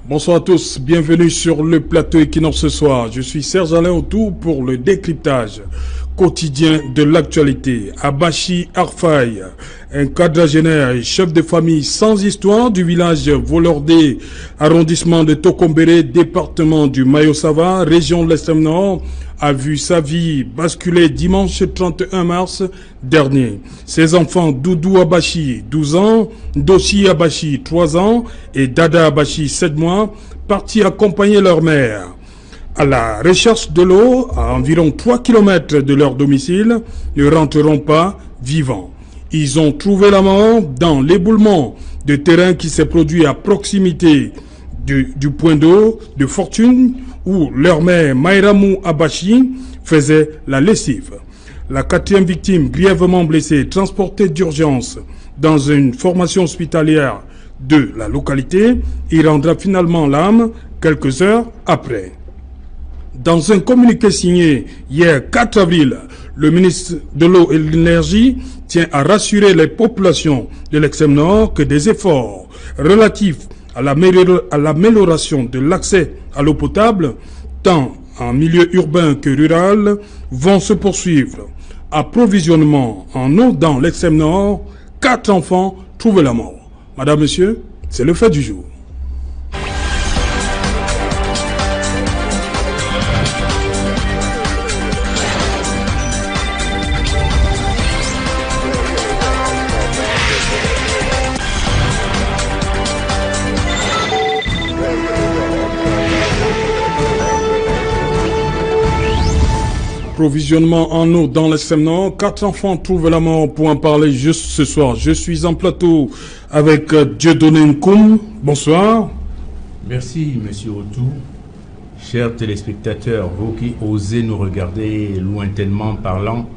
Bonsoir à tous, bienvenue sur le plateau Equinox ce soir. Je suis Serge Alain Autour pour le décryptage quotidien de l'actualité. Abachi Arfaï, un quadragénaire et chef de famille sans histoire du village Volordé, arrondissement de Tokombéré, département du Mayo-Sava, région de l'Extrême Nord, a vu sa vie basculer dimanche 31 mars dernier. Ses enfants Doudou Abachi, 12 ans, Dossi Abachi, 3 ans et Dada Abachi, 7 mois, partis accompagner leur mère à la recherche de l'eau à environ 3 km de leur domicile, ne rentreront pas vivants. Ils ont trouvé la mort dans l'éboulement de terrain qui s'est produit à proximité du point d'eau de Fortune où leur mère Maïramou Abachi faisait la lessive. La 4e victime, grièvement blessée, transportée d'urgence dans une formation hospitalière de la localité, y rendra finalement l'âme quelques heures après. Dans un communiqué signé hier 4 avril, le ministre de l'Eau et de l'Énergie tient à rassurer les populations de l'extrême nord que des efforts relatifs à l'amélioration de l'accès à l'eau potable, tant en milieu urbain que rural, vont se poursuivre. Approvisionnement en eau dans l'extrême nord, 4 enfants trouvent la mort. Madame, Monsieur, c'est le fait du jour. Approvisionnement en eau dans l'extrême nord. 4 enfants trouvent la mort. Pour en parler juste ce soir, je suis en plateau avec Dieudonné Nkoum. Bonsoir. Merci, monsieur Autou. Chers téléspectateurs, vous qui osez nous regarder lointainement parlant,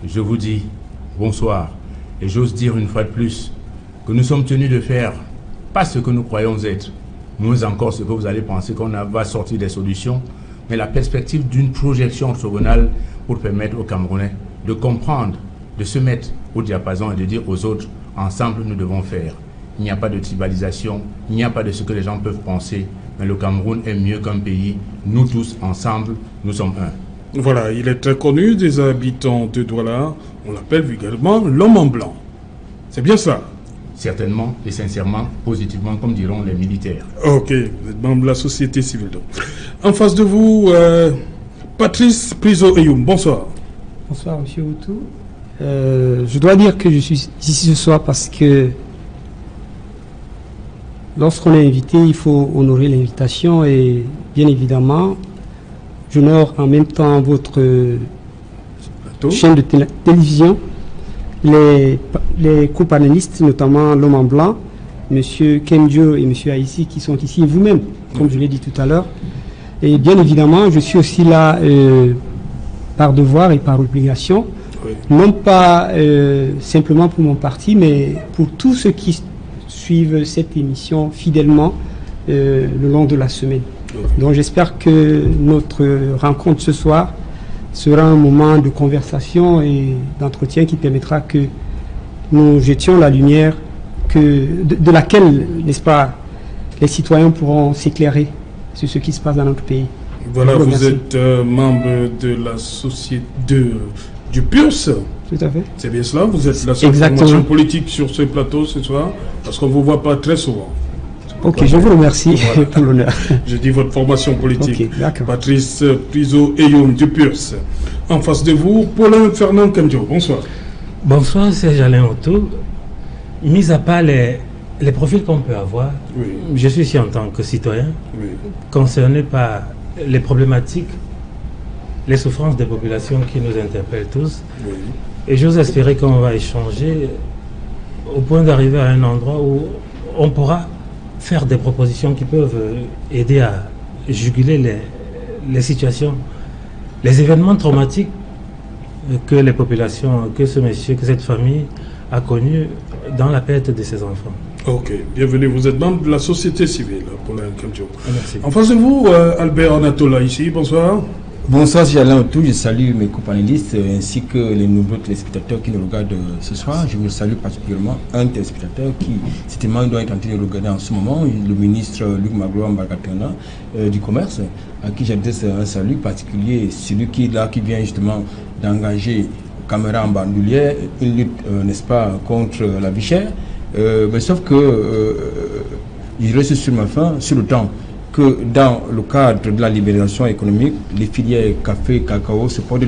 je vous dis bonsoir. Et j'ose dire une fois de plus que nous sommes tenus de faire pas ce que nous croyons être, moins encore ce que vous allez penser qu'on va sortir des solutions, mais la perspective d'une projection orthogonale pour permettre aux Camerounais de comprendre, de se mettre au diapason et de dire aux autres, ensemble nous devons faire. Il n'y a pas de tribalisation, il n'y a pas de ce que les gens peuvent penser, mais le Cameroun est mieux qu'un pays. Nous tous, ensemble, nous sommes un. Voilà, il est très connu des habitants de Douala, on l'appelle vulgairement l'homme en blanc. C'est bien ça? Certainement et sincèrement, positivement, comme diront les militaires. Ok, vous êtes membre de la société civile donc. En face de vous, Patrice Priso-Eyoum, bonsoir. Bonsoir, monsieur Outou. Je dois dire que je suis ici ce soir parce que lorsqu'on est invité, il faut honorer l'invitation et bien évidemment, j'honore en même temps votre chaîne de télévision, les co-panélistes, notamment l'homme en blanc, monsieur Kenjo et monsieur Haïssi qui sont ici, et vous-même, comme je l'ai dit tout à l'heure. Et bien évidemment, je suis aussi là par devoir et par obligation, oui. Non pas simplement pour mon parti, mais pour tous ceux qui suivent cette émission fidèlement le long de la semaine. Oui. Donc j'espère que notre rencontre ce soir sera un moment de conversation et d'entretien qui permettra que nous jetions la lumière de laquelle, n'est-ce pas, les citoyens pourront s'éclairer sur ce qui se passe dans notre pays. Voilà, vous êtes membre de la société du PURS. Tout à fait. C'est bien cela, vous êtes la seule formation politique sur ce plateau ce soir, parce qu'on ne vous voit pas très souvent. Ok, je vous remercie pour l'honneur. Je dis votre formation politique. Okay, d'accord. Patrice Priso-Eyoum du PURS. En face de vous, Paulin Fernand Kenjo. Bonsoir. Bonsoir, Serge Alain Autour. Mis à part les profils qu'on peut avoir, oui. Je suis ici en tant que citoyen, oui. Concerné par les problématiques, les souffrances des populations qui nous interpellent tous. Oui. Et j'ose espérer qu'on va échanger au point d'arriver à un endroit où on pourra faire des propositions qui peuvent aider à juguler les situations, les événements traumatiques que les populations, que ce monsieur, que cette famille a connu dans la perte de ses enfants. Ok, bienvenue. Vous êtes membre de la société civile, Paulin Kenjo. Merci. En face de vous, Albert Anatola ici, bonsoir. Bonsoir, c'est Alain Autou. Je salue mes copanélistes ainsi que les nombreux téléspectateurs qui nous regardent ce soir. Je vous salue particulièrement un téléspectateur qui, certainement, doit être en train de regarder en ce moment, le ministre Luc Magloire Mbargatana du Commerce, à qui j'adresse un salut particulier. Celui qui est là, qui vient justement d'engager caméra en bandoulière, une lutte, n'est-ce pas, contre la vie chère. Mais sauf que il reste sur ma faim, sur le temps, que dans le cadre de la libéralisation économique, les filières café, cacao se portent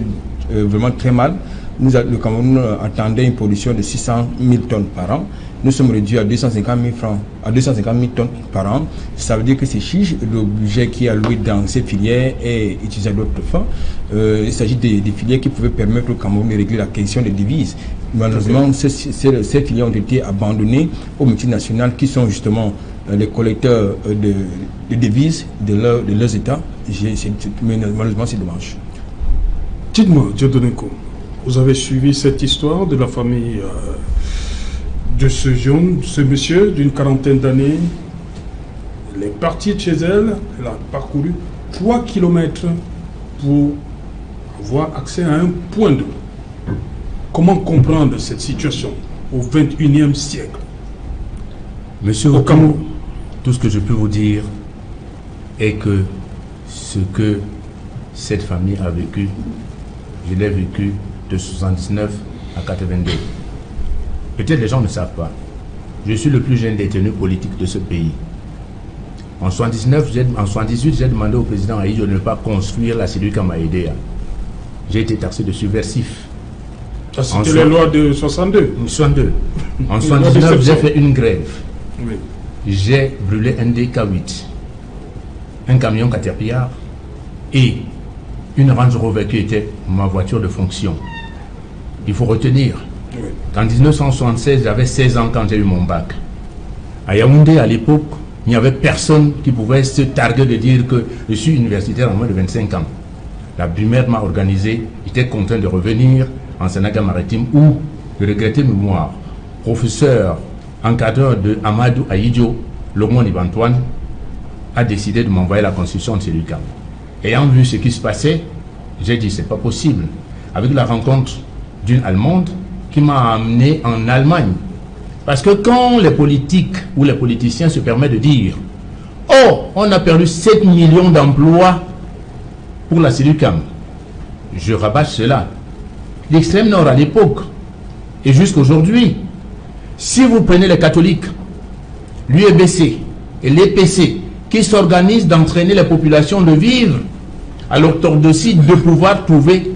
vraiment très mal. Le Cameroun attendait une production de 600 000 tonnes par an. Nous sommes réduits à 250 000 tonnes par an. Ça veut dire que c'est chiche. Le budget qui est alloué dans ces filières est utilisé à d'autres fins. Il s'agit des filières qui pouvaient permettre au Cameroun de régler la question des devises. Malheureusement, ces filières ont été abandonnées aux multinationales qui sont justement les collecteurs de devises de leurs États. Malheureusement, c'est dommage. Dites-moi, Dieudonné-Ko, vous avez suivi cette histoire de la famille de ce monsieur d'une quarantaine d'années. Elle est partie de chez elle, elle a parcouru 3 kilomètres pour avoir accès à un point d'eau. Comment comprendre cette situation au XXIe siècle? Monsieur au Cameroun, tout ce que je peux vous dire est que ce que cette famille a vécu, je l'ai vécu de 79 à 82. Peut-être les gens ne savent pas. Je suis le plus jeune détenu politique de ce pays. En 78, j'ai demandé au président Aïdjo de ne pas construire la cellule Kamaïdéa. J'ai été taxé de subversif. Ça, c'était les lois de 62. 62. En 79, j'ai fait une grève. Oui. J'ai brûlé un DK8, un camion Caterpillar et une Range Rover qui était ma voiture de fonction. Il faut retenir qu'en 1976, j'avais 16 ans quand j'ai eu mon bac. À Yaoundé, à l'époque, il n'y avait personne qui pouvait se targuer de dire que je suis universitaire en moins de 25 ans. La primaire m'a organisé, j'étais contraint de revenir en Sénégal maritime où, de regretter mémoire, professeur encadreur de Amadou Aïdjo, Lomon Ibantoine, a décidé de m'envoyer la constitution de Sélucam. Ayant vu ce qui se passait, j'ai dit c'est pas possible. Avec la rencontre d'une Allemande qui m'a amené en Allemagne. Parce que quand les politiques ou les politiciens se permettent de dire « Oh, on a perdu 7 millions d'emplois pour la Sélucam », je rabâche cela. L'extrême nord à l'époque et jusqu'aujourd'hui, si vous prenez les catholiques, l'UEBC et l'EPC qui s'organisent d'entraîner les populations de vivre à l'orthodoxie de pouvoir trouver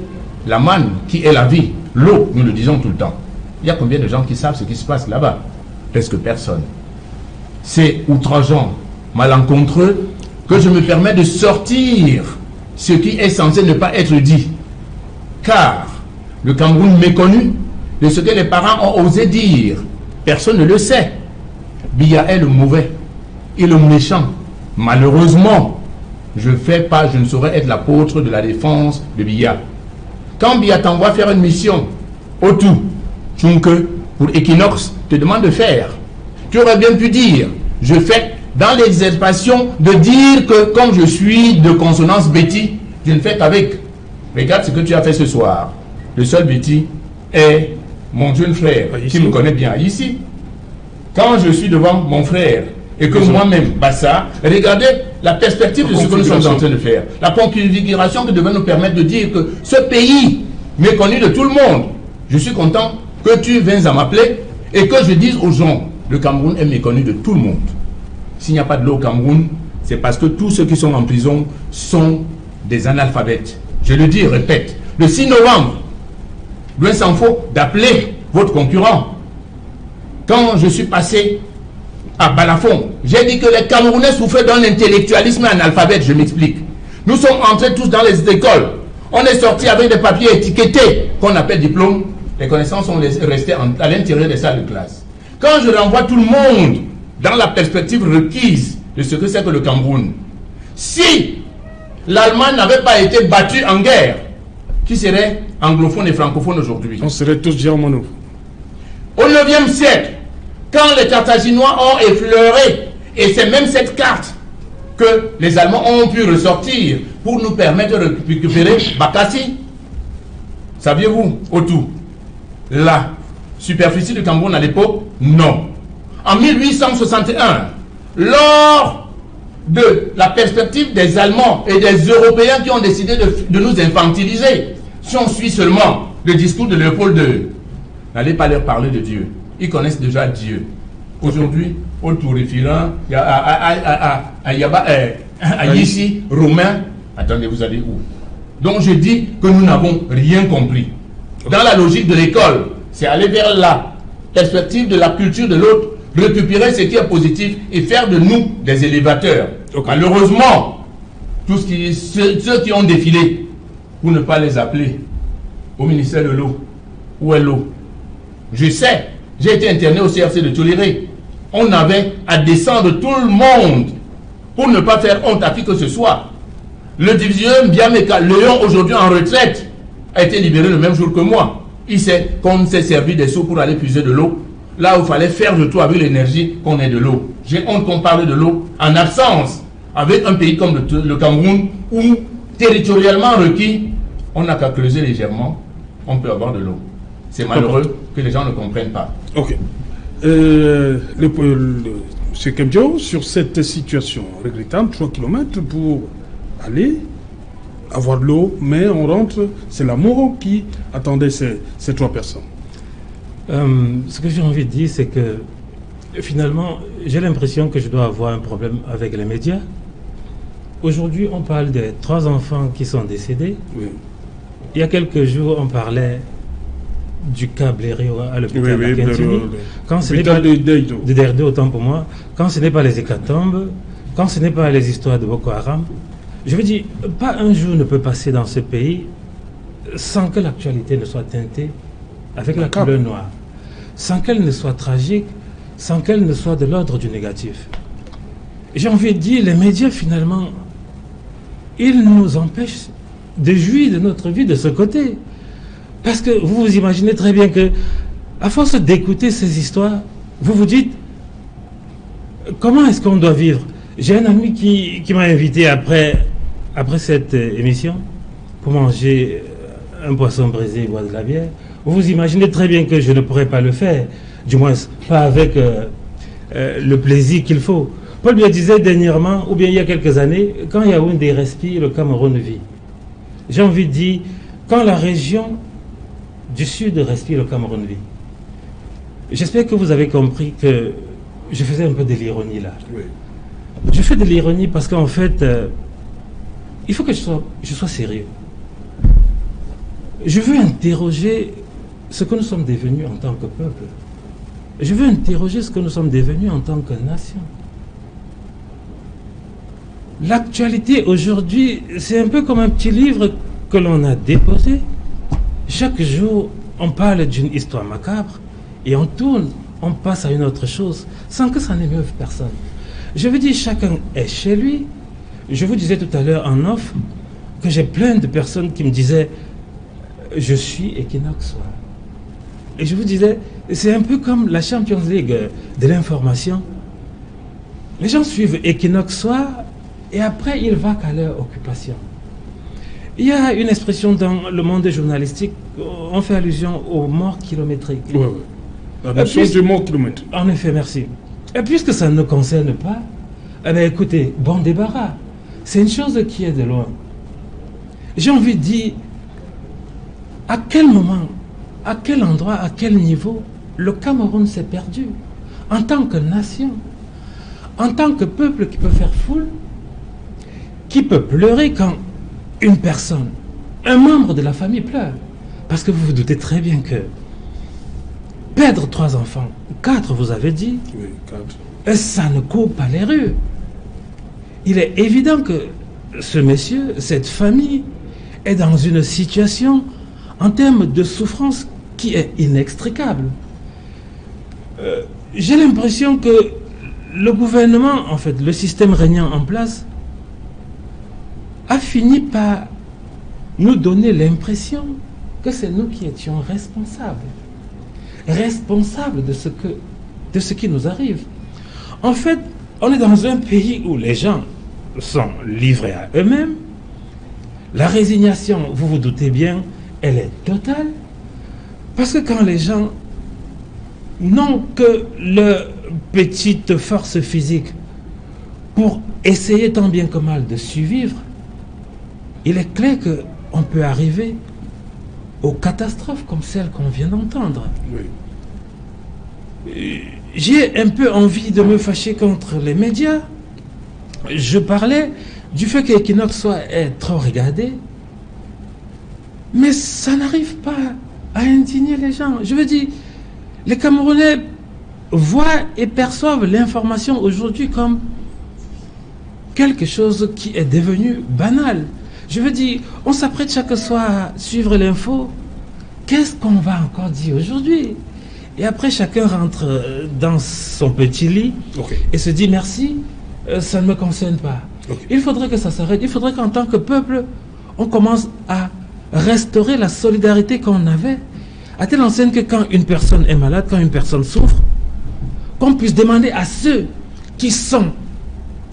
la manne qui est la vie, l'eau, nous le disons tout le temps. Il y a combien de gens qui savent ce qui se passe là-bas? Presque personne. C'est outrageant, malencontreux, que je me permets de sortir ce qui est censé ne pas être dit. Car le Cameroun méconnu de ce que les parents ont osé dire, personne ne le sait. Biya est le mauvais et le méchant. Malheureusement, je ne saurais être l'apôtre de la défense de Biya. Quand Biya t'envoie faire une mission, Otou, Tchunke, pour Equinox, te demande de faire, tu aurais bien pu dire, je fais dans l'exaltation de dire que comme je suis de consonance Betty, je ne fais qu'avec. Regarde ce que tu as fait ce soir. Le seul Betty est mon jeune frère, qui me connaît bien ici. Quand je suis devant mon frère et que moi-même, Bassa, regardez la perspective de ce que nous sommes en train de faire. La configuration qui devait nous permettre de dire que ce pays méconnu de tout le monde, je suis content que tu viennes à m'appeler et que je dise aux gens, le Cameroun est méconnu de tout le monde. S'il n'y a pas de l'eau au Cameroun, c'est parce que tous ceux qui sont en prison sont des analphabètes. Je le dis et répète, le 6 novembre, loin s'en faut d'appeler votre concurrent. Quand je suis passé à Balafon, j'ai dit que les Camerounais souffraient d'un intellectualisme analphabète, je m'explique. Nous sommes entrés tous dans les écoles. On est sortis avec des papiers étiquetés qu'on appelle diplômes. Les connaissances sont restées à l'intérieur des salles de classe. Quand je renvoie tout le monde dans la perspective requise de ce que c'est que le Cameroun, si l'Allemagne n'avait pas été battue en guerre, qui serait anglophone et francophone aujourd'hui? On serait tous germano. Au 9e siècle, quand les Carthaginois ont effleuré, et c'est même cette carte que les Allemands ont pu ressortir pour nous permettre de récupérer Bakassi. Saviez-vous, autour, la superficie du Cameroun à l'époque? Non. En 1861, lors de la perspective des Allemands et des Européens qui ont décidé de nous infantiliser, si on suit seulement le discours de Léopold II, n'allez pas leur parler de Dieu. Ils connaissent déjà Dieu. Aujourd'hui, autour référent, à ici, Romain, attendez, vous allez où? Donc je dis que nous n'avons rien compris. Dans la logique de l'école, c'est aller vers la perspective de la culture de l'autre, récupérer ce qui est positif et faire de nous des élévateurs. Malheureusement, ceux qui ont défilé, pour ne pas les appeler au ministère de l'eau, où est l'eau? Je sais, j'ai été interné au CRC de Toléré. On avait à descendre tout le monde pour ne pas faire honte à qui que ce soit. Le divisionnaire Biameka, Léon, aujourd'hui en retraite, a été libéré le même jour que moi. Il sait qu'on s'est servi des seaux pour aller puiser de l'eau. Là où il fallait faire le tour avec l'énergie qu'on ait de l'eau. J'ai honte qu'on parle de l'eau en absence, avec un pays comme le Cameroun, où territorialement requis, on n'a qu'à creuser légèrement, on peut avoir de l'eau. C'est malheureux que les gens ne comprennent pas. Ok. M. Kemjo, sur cette situation regrettable, 3 km pour aller avoir de l'eau, mais on rentre, c'est la mort qui attendait ces 3 personnes. Ce que j'ai envie de dire, c'est que finalement, j'ai l'impression que je dois avoir un problème avec les médias. Aujourd'hui, on parle des 3 enfants qui sont décédés. Oui. Il y a quelques jours, on parlait du cas Blériot à l'hôpital de Kentini. Quand ce n'est pas de Derdo, autant pour moi, quand ce n'est pas les hécatombes, quand ce n'est pas les histoires de Boko Haram, je veux dire, pas un jour ne peut passer dans ce pays sans que l'actualité ne soit teintée avec la couleur noire, sans qu'elle ne soit tragique, sans qu'elle ne soit de l'ordre du négatif. J'ai envie de dire, les médias, finalement, ils nous empêchent de jouir de notre vie de ce côté. Parce que vous vous imaginez très bien que, à force d'écouter ces histoires, vous vous dites, comment est-ce qu'on doit vivre? J'ai un ami qui m'a invité après cette émission pour manger un poisson braisé et boire de la bière. Vous vous imaginez très bien que je ne pourrais pas le faire, du moins pas avec le plaisir qu'il faut. Paul Biya disait dernièrement, ou bien il y a quelques années, quand Yaoundé respire, le Cameroun vit. J'ai envie de dire, quand la région du Sud respire, le Cameroun vit. J'espère que vous avez compris que je faisais un peu de l'ironie là. Oui. Je fais de l'ironie parce qu'en fait, il faut que je sois sérieux. Je veux interroger ce que nous sommes devenus en tant que peuple. Je veux interroger ce que nous sommes devenus en tant que nation. L'actualité aujourd'hui, c'est un peu comme un petit livre que l'on a déposé. Chaque jour, on parle d'une histoire macabre et on tourne, on passe à une autre chose sans que ça n'émeuve personne. Je veux dire, chacun est chez lui. Je vous disais tout à l'heure en off que j'ai plein de personnes qui me disaient « Je suis Equinox Soir ». Et je vous disais, c'est un peu comme la Champions League de l'information. Les gens suivent Equinox Soir et après ils vaquent à leur occupation. Il y a une expression dans le monde journalistique, on fait allusion aux morts kilométriques. Oui, oui. La notion du mort kilométrique. En effet, merci. Et puisque ça ne nous concerne pas, eh bien écoutez, bon débarras. C'est une chose qui est de loin. J'ai envie de dire, à quel moment, à quel endroit, à quel niveau, le Cameroun s'est perdu en tant que nation, en tant que peuple qui peut faire foule, qui peut pleurer quand une personne, un membre de la famille pleure. Parce que vous vous doutez très bien que perdre 3 enfants, 4 vous avez dit, oui, 4. Ça ne court pas les rues. Il est évident que ce monsieur, cette famille, est dans une situation en termes de souffrance qui est inextricable. J'ai l'impression que le gouvernement, en fait, le système régnant en place, a fini par nous donner l'impression que c'est nous qui étions responsables. Responsables de ce qui nous arrive. En fait, on est dans un pays où les gens sont livrés à eux-mêmes. La résignation, vous vous doutez bien, elle est totale. Parce que quand les gens n'ont que leur petite force physique pour essayer tant bien que mal de survivre, il est clair qu'on peut arriver aux catastrophes comme celle qu'on vient d'entendre. Oui. J'ai un peu envie de me fâcher contre les médias. Je parlais du fait qu'Equinox soit trop regardé, mais ça n'arrive pas à indigner les gens. Je veux dire, les Camerounais voient et perçoivent l'information aujourd'hui comme quelque chose qui est devenu banal. Je veux dire, on s'apprête chaque soir à suivre l'info. Qu'est-ce qu'on va encore dire aujourd'hui? Et après, chacun rentre dans son petit lit et se dit merci, ça ne me concerne pas. Il faudrait que ça s'arrête. Il faudrait qu'en tant que peuple, on commence à restaurer la solidarité qu'on avait, à telle enseigne que quand une personne est malade, quand une personne souffre, qu'on puisse demander à ceux qui sont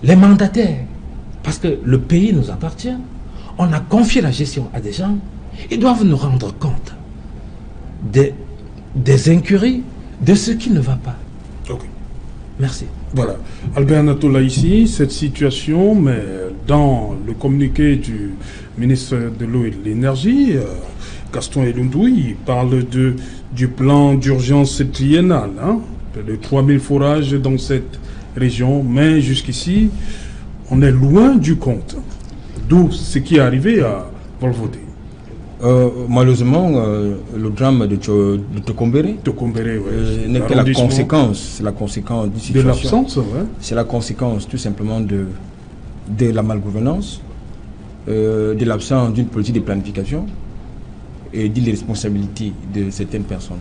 les mandataires, parce que le pays nous appartient, on a confié la gestion à des gens, ils doivent nous rendre compte des incuries, de ce qui ne va pas. Merci. Voilà. Albert Natola ici, cette situation, mais dans le communiqué du ministre de l'Eau et de l'Énergie, Gaston Elundou, il parle du plan d'urgence triennal, de 3000 forages dans cette région, mais jusqu'ici, on est loin du compte. D'où ce qui est arrivé à Volvoté. Malheureusement, le drame de Tokombéré n'est que la conséquence, d'une situation. De l'absence, c'est la conséquence tout simplement de la malgouvernance, de l'absence d'une politique de planification et de l'irresponsabilité de certaines personnes.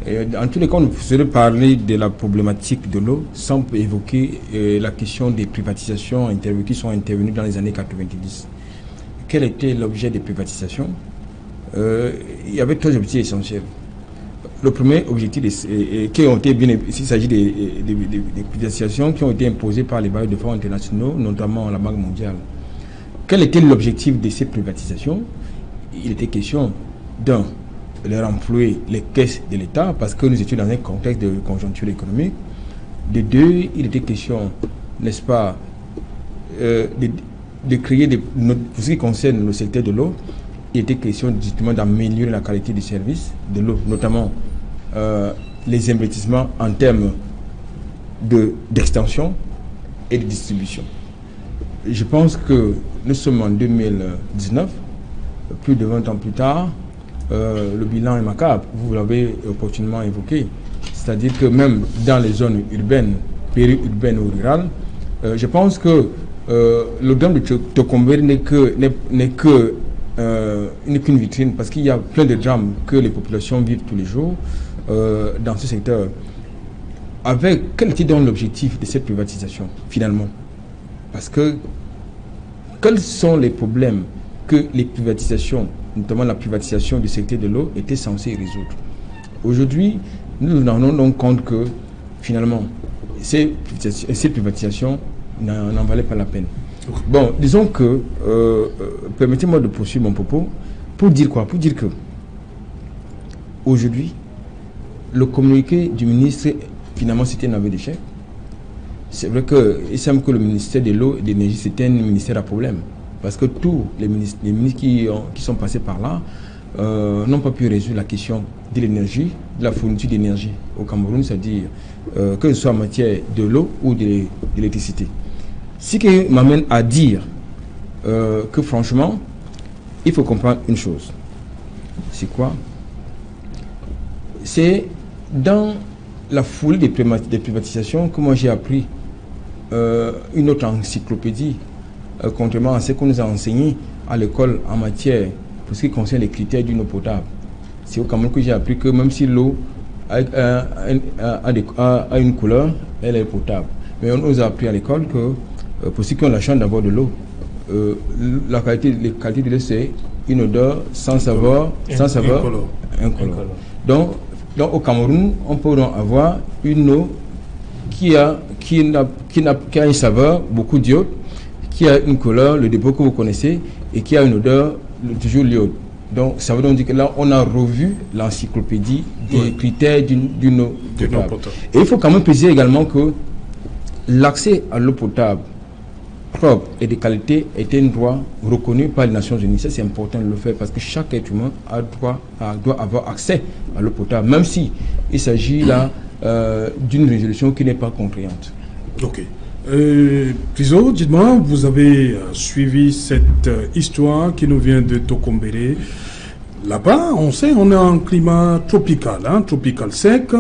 Et en tous les cas, on ne saurait parler de la problématique de l'eau sans évoquer la question des privatisations qui sont intervenues dans les années 90. Quel était l'objet des privatisations? Il y avait trois objectifs essentiels. Le premier objectif, qui ont été bien, s'il s'agit des privatisations qui ont été imposées par les bailleurs de fonds internationaux, notamment la Banque mondiale. Quel était l'objectif de ces privatisations? Il était question de leur employer les caisses de l'État, parce que nous étions dans un contexte de conjoncture économique. De deux, il était question, n'est-ce pas, de créer, pour ce qui concerne le secteur de l'eau, il était question justement d'améliorer la qualité du service de l'eau, notamment les investissements en termes d'extension et de distribution. Je pense que nous sommes en 2019, plus de 20 ans plus tard, le bilan est macabre, vous l'avez opportunément évoqué. C'est-à-dire que même dans les zones urbaines, périurbaines ou rurales, je pense que le drame de Tokombéré n'est qu'une vitrine, parce qu'il y a plein de drames que les populations vivent tous les jours dans ce secteur. Quel était donc l'objectif de cette privatisation, finalement? Parce que quels sont les problèmes que les privatisations, notamment la privatisation du secteur de l'eau, étaient censées résoudre? Aujourd'hui, nous nous rendons donc compte que, finalement, ces privatisations n'en valaient pas la peine. Bon, disons que, permettez-moi de poursuivre mon propos, pour dire quoi? Pour dire que, aujourd'hui, le communiqué du ministre, finalement, c'était un aveu d'échec. C'est vrai qu'il semble que le ministère de l'eau et de l'énergie, c'était un ministère à problème. Parce que tous les ministres qui sont passés par là n'ont pas pu résoudre la question de l'énergie, de la fourniture d'énergie au Cameroun, c'est-à-dire que ce soit en matière de l'eau ou de l'électricité. Ce qui m'amène à dire que franchement, il faut comprendre une chose. C'est quoi? C'est dans la foulée des privatisations que moi j'ai appris une autre encyclopédie, contrairement à ce qu'on nous a enseigné à l'école en matière, pour ce qui concerne les critères d'une eau potable. C'est au Cameroun que j'ai appris que même si l'eau a une couleur, elle est potable. Mais on nous a appris à l'école que pour ceux qui ont la chance d'avoir de l'eau, la qualité de l'eau, c'est une odeur sans saveur, incolore. Donc au Cameroun, on peut donc avoir une eau qui a une saveur, beaucoup d'iode, qui a une couleur, le dépôt que vous connaissez, et qui a une odeur toujours l'iode. Donc, ça veut donc dire que là, on a revu l'encyclopédie des critères d'une eau potable. Et il faut quand même préciser également que l'accès à l'eau potable propre et de qualité est un droit reconnu par les Nations Unies. Ça, c'est important de le faire parce que chaque être humain doit avoir accès à l'eau potable, même si il s'agit là d'une résolution qui n'est pas contraignante. Ok. Priso, dites-moi, vous avez suivi cette histoire qui nous vient de Tokombéré. Là-bas, on sait, on a un climat tropical, tropical sec.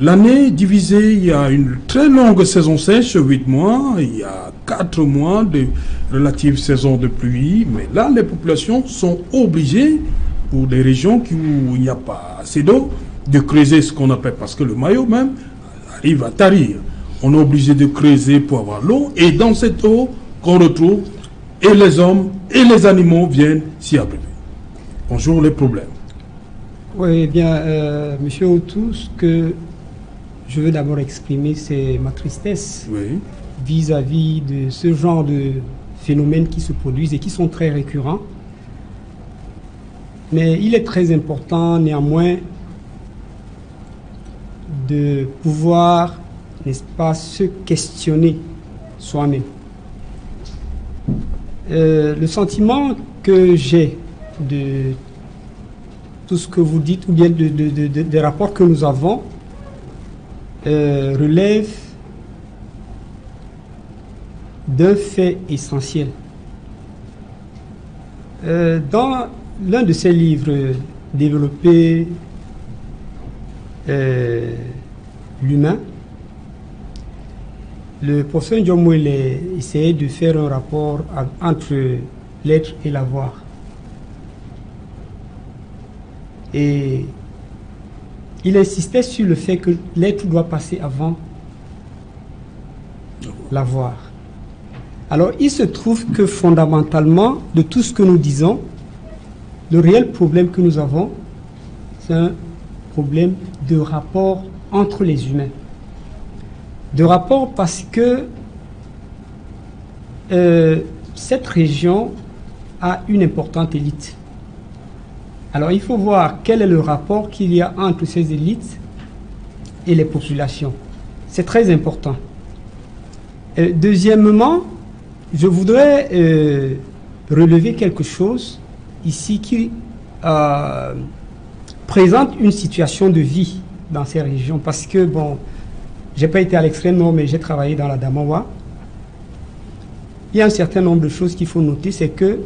L'année divisée, il y a une très longue saison sèche, 8 mois, il y a 4 mois de relative saison de pluie. Mais là, les populations sont obligées, pour des régions où il n'y a pas assez d'eau, de creuser ce qu'on appelle, parce que le maillot même arrive à tarir. On est obligé de creuser pour avoir l'eau, et dans cette eau qu'on retrouve, et les hommes et les animaux viennent s'y abreuver. Bonjour, les problèmes. Oui, bien, monsieur Outou, ce que je veux d'abord exprimer, c'est ma tristesse vis-à-vis de ce genre de phénomènes qui se produisent et qui sont très récurrents. Mais il est très important, néanmoins, de pouvoir, n'est-ce pas, se questionner soi-même. Le sentiment que j'ai de tout ce que vous dites, ou bien des rapports que nous avons, relève d'un fait essentiel. Dans l'un de ces livres développés, l'humain, le professeur John Moyle essayait de faire un rapport entre l'être et l'avoir. Et il insistait sur le fait que l'être doit passer avant l'avoir. Alors, il se trouve que fondamentalement, de tout ce que nous disons, le réel problème que nous avons, c'est un problème de rapport entre les humains. De rapport parce que cette région a une importante élite. Alors, il faut voir quel est le rapport qu'il y a entre ces élites et les populations. C'est très important. Deuxièmement, je voudrais relever quelque chose ici qui présente une situation de vie dans ces régions. Parce que, bon, j'ai pas été à l'extrême nord, mais j'ai travaillé dans la Damawa. Il y a un certain nombre de choses qu'il faut noter, c'est que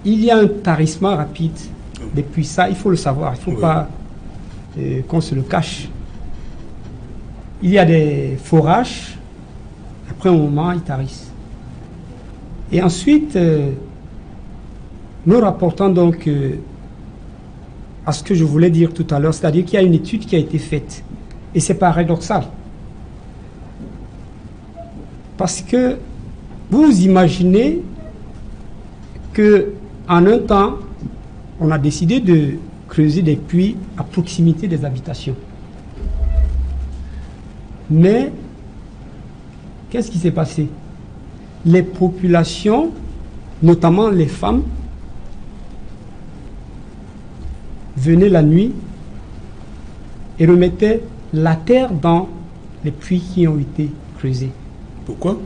il y a un tarissement rapide depuis ça, il faut le savoir, il ne faut pas qu'on se le cache. Il y a des forages, après un moment, ils tarissent. Et ensuite, nous rapportons donc à ce que je voulais dire tout à l'heure, c'est-à-dire qu'il y a une étude qui a été faite. Et c'est paradoxal. Parce que vous imaginez que en un temps, on a décidé de creuser des puits à proximité des habitations. Mais, qu'est-ce qui s'est passé? Les populations, notamment les femmes, venaient la nuit et remettaient la terre dans les puits qui ont été creusés. Pourquoi?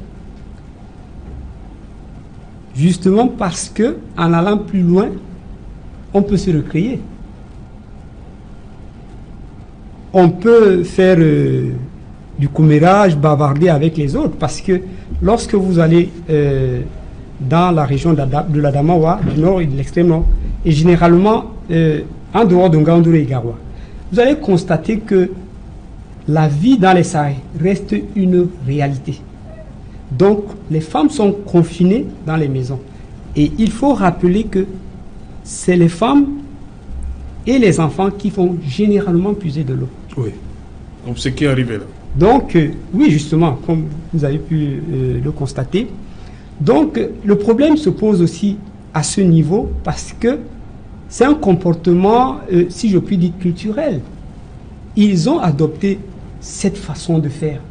Justement parce que, en allant plus loin, on peut se recréer. On peut faire du commérage, bavarder avec les autres, parce que lorsque vous allez dans la région de la Damawa, du nord et de l'extrême nord, et généralement en dehors de Ngaoundou et Garoua, vous allez constater que la vie dans les Sahara reste une réalité. Donc, les femmes sont confinées dans les maisons. Et il faut rappeler que c'est les femmes et les enfants qui vont généralement puiser de l'eau. Oui. Donc, ce qui est arrivé là. Donc, oui, justement, comme vous avez pu le constater. Donc, le problème se pose aussi à ce niveau parce que c'est un comportement, si je puis dire, culturel. Ils ont adopté cette façon de faire.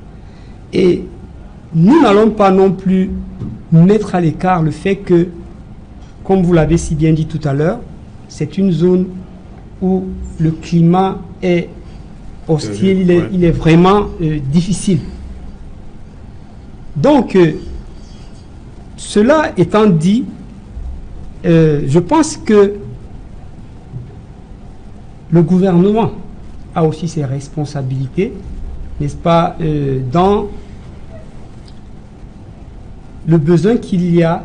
Et nous n'allons pas non plus mettre à l'écart le fait que, comme vous l'avez si bien dit tout à l'heure, c'est une zone où le climat est hostile, il est vraiment difficile. Donc, cela étant dit, je pense que le gouvernement a aussi ses responsabilités, n'est-ce pas, dans le besoin qu'il y a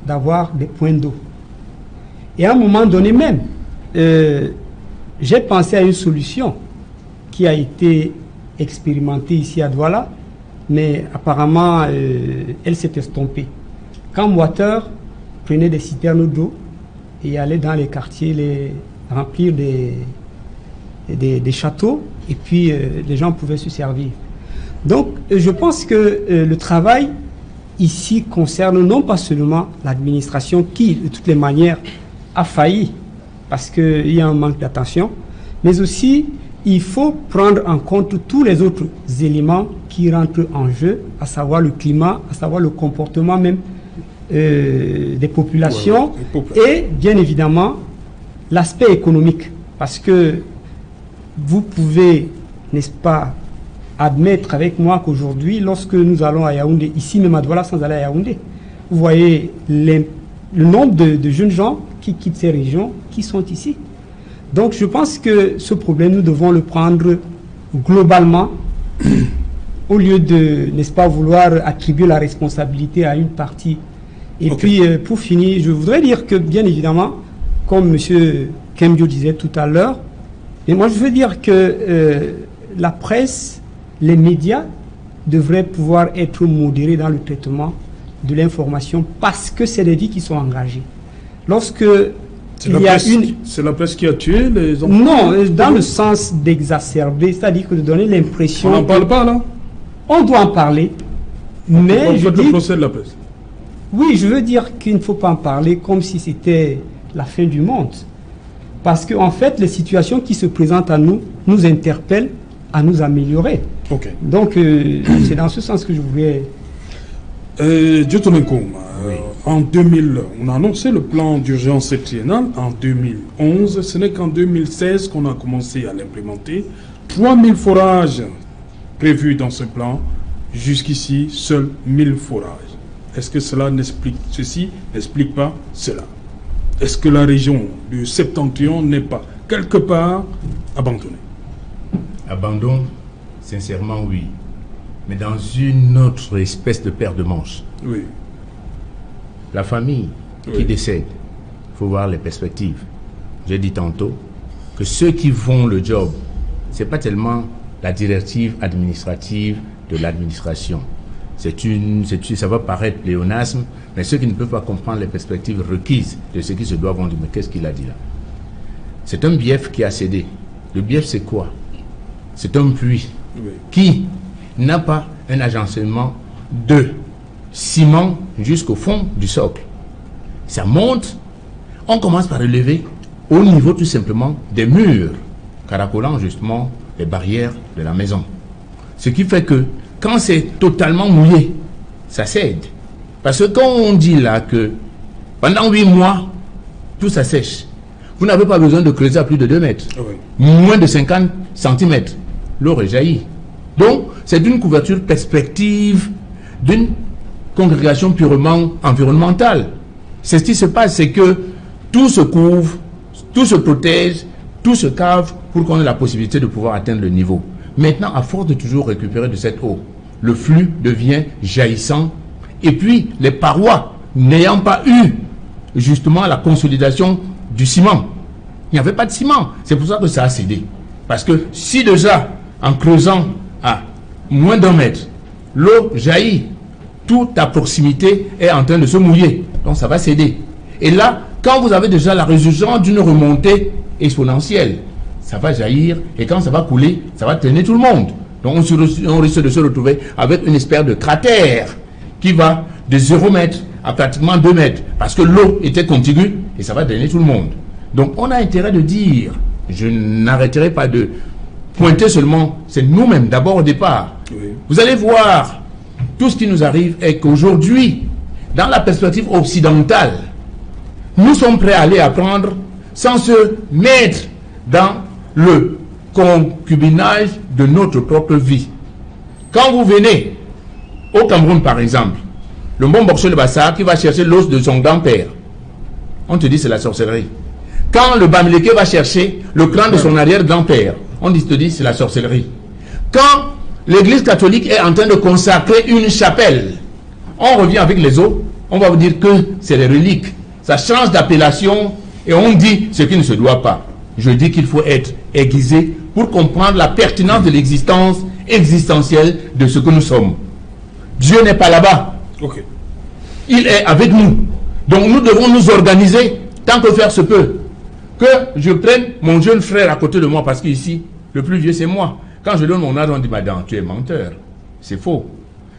d'avoir des points d'eau. Et à un moment donné même, j'ai pensé à une solution qui a été expérimentée ici à Douala, mais apparemment, elle s'est estompée. Quand Water prenait des citernes d'eau et allait dans les quartiers les remplir des châteaux, et puis les gens pouvaient se servir. Donc, je pense que le travail ici concerne non pas seulement l'administration qui, de toutes les manières, a failli parce qu'il y a un manque d'attention, mais aussi il faut prendre en compte tous les autres éléments qui rentrent en jeu, à savoir le climat, à savoir le comportement même des populations et bien évidemment l'aspect économique, parce que vous pouvez, n'est-ce pas, admettre avec moi qu'aujourd'hui, lorsque nous allons à Yaoundé, ici même à Douala sans aller à Yaoundé, vous voyez le nombre de jeunes gens qui quittent ces régions, qui sont ici. Donc je pense que ce problème, nous devons le prendre globalement, au lieu de, n'est-ce pas, vouloir attribuer la responsabilité à une partie. Et puis, pour finir, je voudrais dire que, bien évidemment, comme M. Kemdio disait tout à l'heure, et moi je veux dire que la presse, les médias devraient pouvoir être modérés dans le traitement de l'information parce que c'est des vies qui sont engagées. Lorsque c'est la presse qui a tué les enfants? Non, dans le sens d'exacerber, c'est-à-dire que de donner l'impression... On n'en parle pas, là? On doit en parler, mais je dis... le procès de la presse. Oui, je veux dire qu'il ne faut pas en parler comme si c'était la fin du monde. Parce qu'en fait, les situations qui se présentent à nous, nous interpellent à nous améliorer. Donc, c'est dans ce sens que je voulais... En 2000, on a annoncé le plan d'urgence septiennale en 2011. Ce n'est qu'en 2016 qu'on a commencé à l'implémenter. 3000 forages prévus dans ce plan. Jusqu'ici, seuls 1000 forages. Est-ce que ceci n'explique pas cela? Est-ce que la région du Septentrion n'est pas quelque part abandonnée? Abandon, sincèrement, oui. Mais dans une autre espèce de paire de manches. Oui. La famille qui décède, il faut voir les perspectives. J'ai dit tantôt que ceux qui font le job, ce n'est pas tellement la directive administrative de l'administration. Ça va paraître pléonasme, mais ceux qui ne peuvent pas comprendre les perspectives requises de ce qui se doit vendre, mais qu'est-ce qu'il a dit là? C'est un bief qui a cédé. Le bief, c'est quoi? C'est un puits qui n'a pas un agencement de ciment jusqu'au fond du socle. Ça monte, on commence par relever au niveau tout simplement des murs, caracolant justement les barrières de la maison. Ce qui fait que quand c'est totalement mouillé, ça cède. Parce que quand on dit là que pendant 8 mois, tout ça sèche, vous n'avez pas besoin de creuser à plus de 2 mètres. Moins de 50 cm, l'eau rejaillit. Donc, c'est une couverture perspective d'une congrégation purement environnementale. C'est ce qui se passe, c'est que tout se couvre, tout se protège, tout se cave pour qu'on ait la possibilité de pouvoir atteindre le niveau. Maintenant, à force de toujours récupérer de cette eau, le flux devient jaillissant. Et puis, les parois, n'ayant pas eu justement la consolidation du ciment, il n'y avait pas de ciment. C'est pour ça que ça a cédé. Parce que si déjà, en creusant à moins d'1 mètre, l'eau jaillit, toute à proximité est en train de se mouiller. Donc ça va céder. Et là, quand vous avez déjà la résurgence d'une remontée exponentielle, ça va jaillir, et quand ça va couler, ça va traîner tout le monde. Donc on risque de se retrouver avec une espèce de cratère qui va de 0 mètre à pratiquement 2 mètres, parce que l'eau était contiguë, et ça va drainer tout le monde. Donc on a intérêt de dire, je n'arrêterai pas de pointer seulement, c'est nous-mêmes d'abord au départ. Vous allez voir tout ce qui nous arrive est qu'aujourd'hui, dans la perspective occidentale, nous sommes prêts à aller apprendre sans se mettre dans le concubinage de notre propre vie. Quand vous venez au Cameroun, par exemple, le bon boxeur de Bassa qui va chercher l'os de son grand-père, on te dit c'est la sorcellerie. Quand le Bamileke va chercher le crâne de son arrière-grand-père, on te dit c'est la sorcellerie. Quand l'église catholique est en train de consacrer une chapelle, on revient avec les os, on va vous dire que c'est les reliques. Ça change d'appellation et on dit ce qui ne se doit pas. Je dis qu'il faut être aiguisé pour comprendre la pertinence de l'existence existentielle de ce que nous sommes. Dieu n'est pas là-bas. Okay. Il est avec nous. Donc nous devons nous organiser tant que faire se peut. Que je prenne mon jeune frère à côté de moi, parce qu'ici, le plus vieux c'est moi. Quand je donne mon âge, on dit, madame, tu es menteur. C'est faux.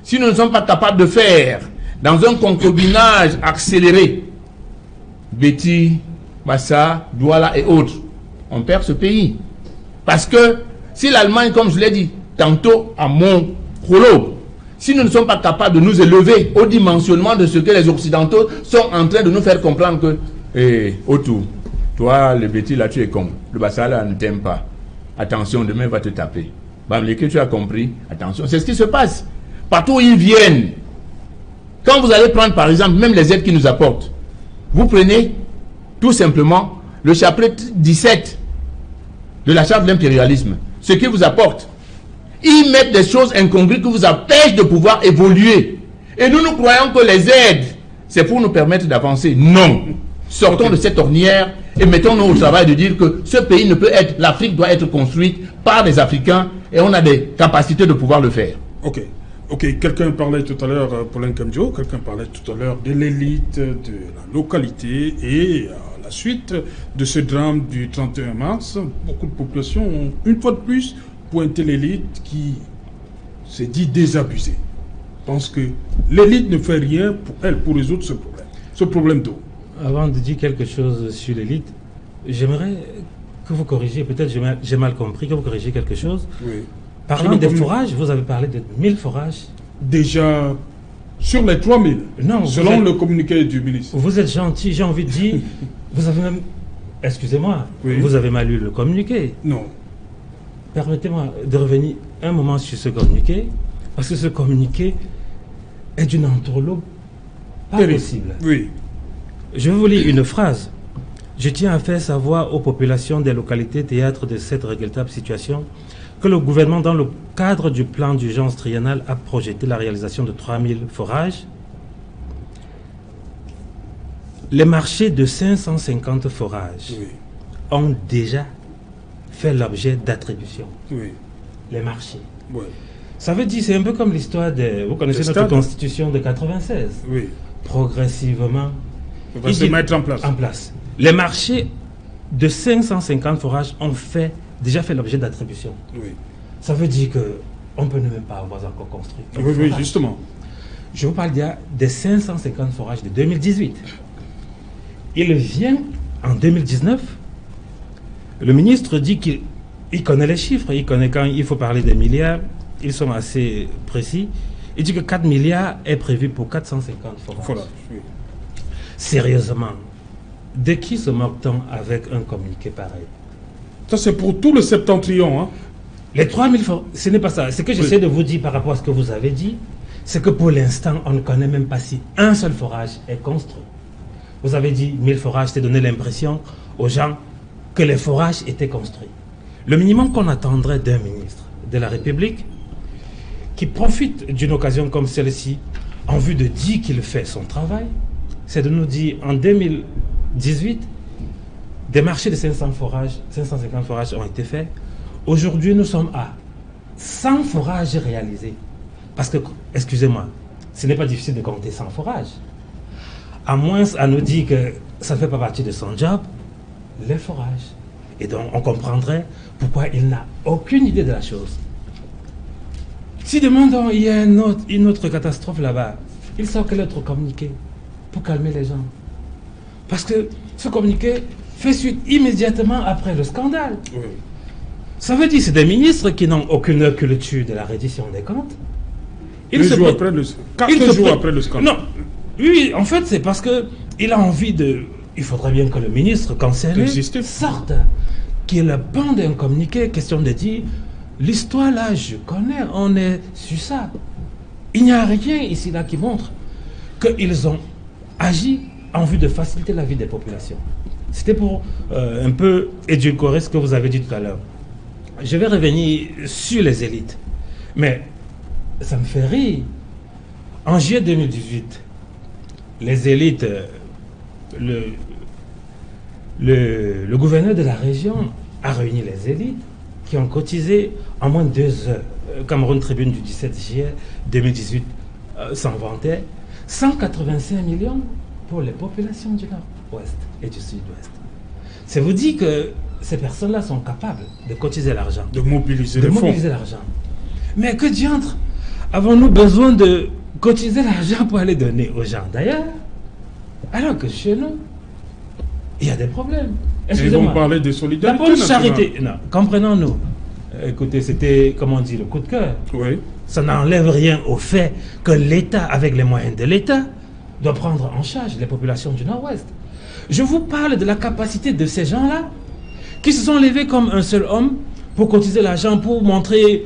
Si nous ne sommes pas capables de faire dans un concubinage accéléré, Betty, Bassa, Douala et autres, on perd ce pays. Parce que si l'Allemagne, comme je l'ai dit tantôt à mon prologue, si nous ne sommes pas capables de nous élever au dimensionnement de ce que les Occidentaux sont en train de nous faire comprendre que, autour, toi, le Betty, là, tu es con. Le Bassa, là, ne t'aime pas. Attention, demain, il va te taper. Bamileke, tu as compris. Attention, c'est ce qui se passe. Partout où ils viennent. Quand vous allez prendre, par exemple, même les aides qu'ils nous apportent, vous prenez tout simplement le chapitre 17 de la charte de l'impérialisme. Ce qu'ils vous apportent. Ils mettent des choses incongrues qui vous empêchent de pouvoir évoluer. Et nous croyons que les aides, c'est pour nous permettre d'avancer. Non. Sortons de cette ornière et mettons-nous au travail de dire que ce pays ne peut être, l'Afrique doit être construite par des Africains et on a des capacités de pouvoir le faire. Ok. Ok, quelqu'un parlait tout à l'heure, Paulin Kemjo, quelqu'un parlait tout à l'heure de l'élite de la localité et à la suite de ce drame du 31 mars, beaucoup de populations ont une fois de plus pointé l'élite qui s'est dit désabusée. Pense que l'élite ne fait rien pour elle, pour résoudre ce problème d'eau. Avant de dire quelque chose sur l'élite, j'aimerais que vous corrigiez, peut-être j'ai mal compris, que vous corrigiez quelque chose. Oui. Parlant des forages, vous avez parlé de 1000 forages. Déjà, sur les 3000, non, selon le communiqué du ministre. Vous êtes gentil, j'ai envie de dire, vous avez même, excusez-moi, oui. Vous avez mal lu le communiqué. Non. Permettez-moi de revenir un moment sur ce communiqué, parce que ce communiqué est d'une entourloupe pas possible. Oui. Je vais vous lire une phrase. Je tiens à faire savoir aux populations des localités théâtres de cette regrettable situation que le gouvernement, dans le cadre du plan d'urgence triennal, a projeté la réalisation de 3000 forages. Les marchés de 550 forages ont déjà fait l'objet d'attribution. Oui. Les marchés. Oui. Ça veut dire, c'est un peu comme l'histoire de... Vous connaissez notre constitution de 96. Oui. Progressivement, on va se mettre en place. Les marchés de 550 forages ont déjà fait l'objet d'attribution. Oui. Ça veut dire qu'on ne peut même pas avoir encore construit. Oui, justement. Je vous parle des 550 forages de 2018. Il vient en 2019. Le ministre dit qu'il connaît les chiffres. Il connaît quand il faut parler des milliards. Ils sont assez précis. Il dit que 4 milliards est prévu pour 450 forages. Oui. Sérieusement, de qui se moque-t-on avec un communiqué pareil? Ça, c'est pour tout le septentrion. Hein? Les 3000 forages, ce n'est pas ça. Ce que j'essaie de vous dire par rapport à ce que vous avez dit, c'est que pour l'instant, on ne connaît même pas si un seul forage est construit. Vous avez dit 1000 forages, c'est donner l'impression aux gens que les forages étaient construits. Le minimum qu'on attendrait d'un ministre de la République qui profite d'une occasion comme celle-ci en vue de dire qu'il fait son travail, c'est de nous dire en 2018, des marchés de 550 forages ont été faits. Aujourd'hui, nous sommes à 100 forages réalisés. Parce que, excusez-moi, ce n'est pas difficile de compter 100 forages. À moins à nous dire que ça ne fait pas partie de son job, les forages. Et donc, on comprendrait pourquoi il n'a aucune idée de la chose. Si demain, il y a une autre catastrophe là-bas, il sort quel autre communiqué pour calmer les gens? Parce que ce communiqué fait suite immédiatement après le scandale. Oui. Ça veut dire que c'est des ministres qui n'ont aucune culture de la reddition des comptes. 4 jours après le scandale. Non, oui, en fait, c'est parce que il a envie de... Il faudrait bien que le ministre concerné sorte, qu'il bande un communiqué, question de dire, l'histoire là, je connais, on est sur ça. Il n'y a rien ici là qui montre qu'ils ont agi en vue de faciliter la vie des populations. C'était pour un peu édulcorer ce que vous avez dit tout à l'heure. Je vais revenir sur les élites. Mais ça me fait rire. En juillet 2018, les élites, le gouverneur de la région a réuni les élites qui ont cotisé en moins de 2 heures. Cameroun Tribune du 17 juillet 2018 s'en vantait. 185 millions pour les populations du nord-ouest et du sud-ouest. Ça vous dit que ces personnes-là sont capables de cotiser l'argent. De mobiliser les fonds. L'argent. Mais que diantre, avons-nous besoin de cotiser l'argent pour aller donner aux gens d'ailleurs, alors que chez nous, il y a des problèmes. Ils vont parler de solidarité. La bonne charité, non, comprenons-nous. Écoutez, c'était, comment on dit, le coup de cœur. Oui. Ça n'enlève rien au fait que l'État, avec les moyens de l'État, doit prendre en charge les populations du Nord-Ouest. Je vous parle de la capacité de ces gens-là qui se sont levés comme un seul homme pour cotiser l'argent, pour montrer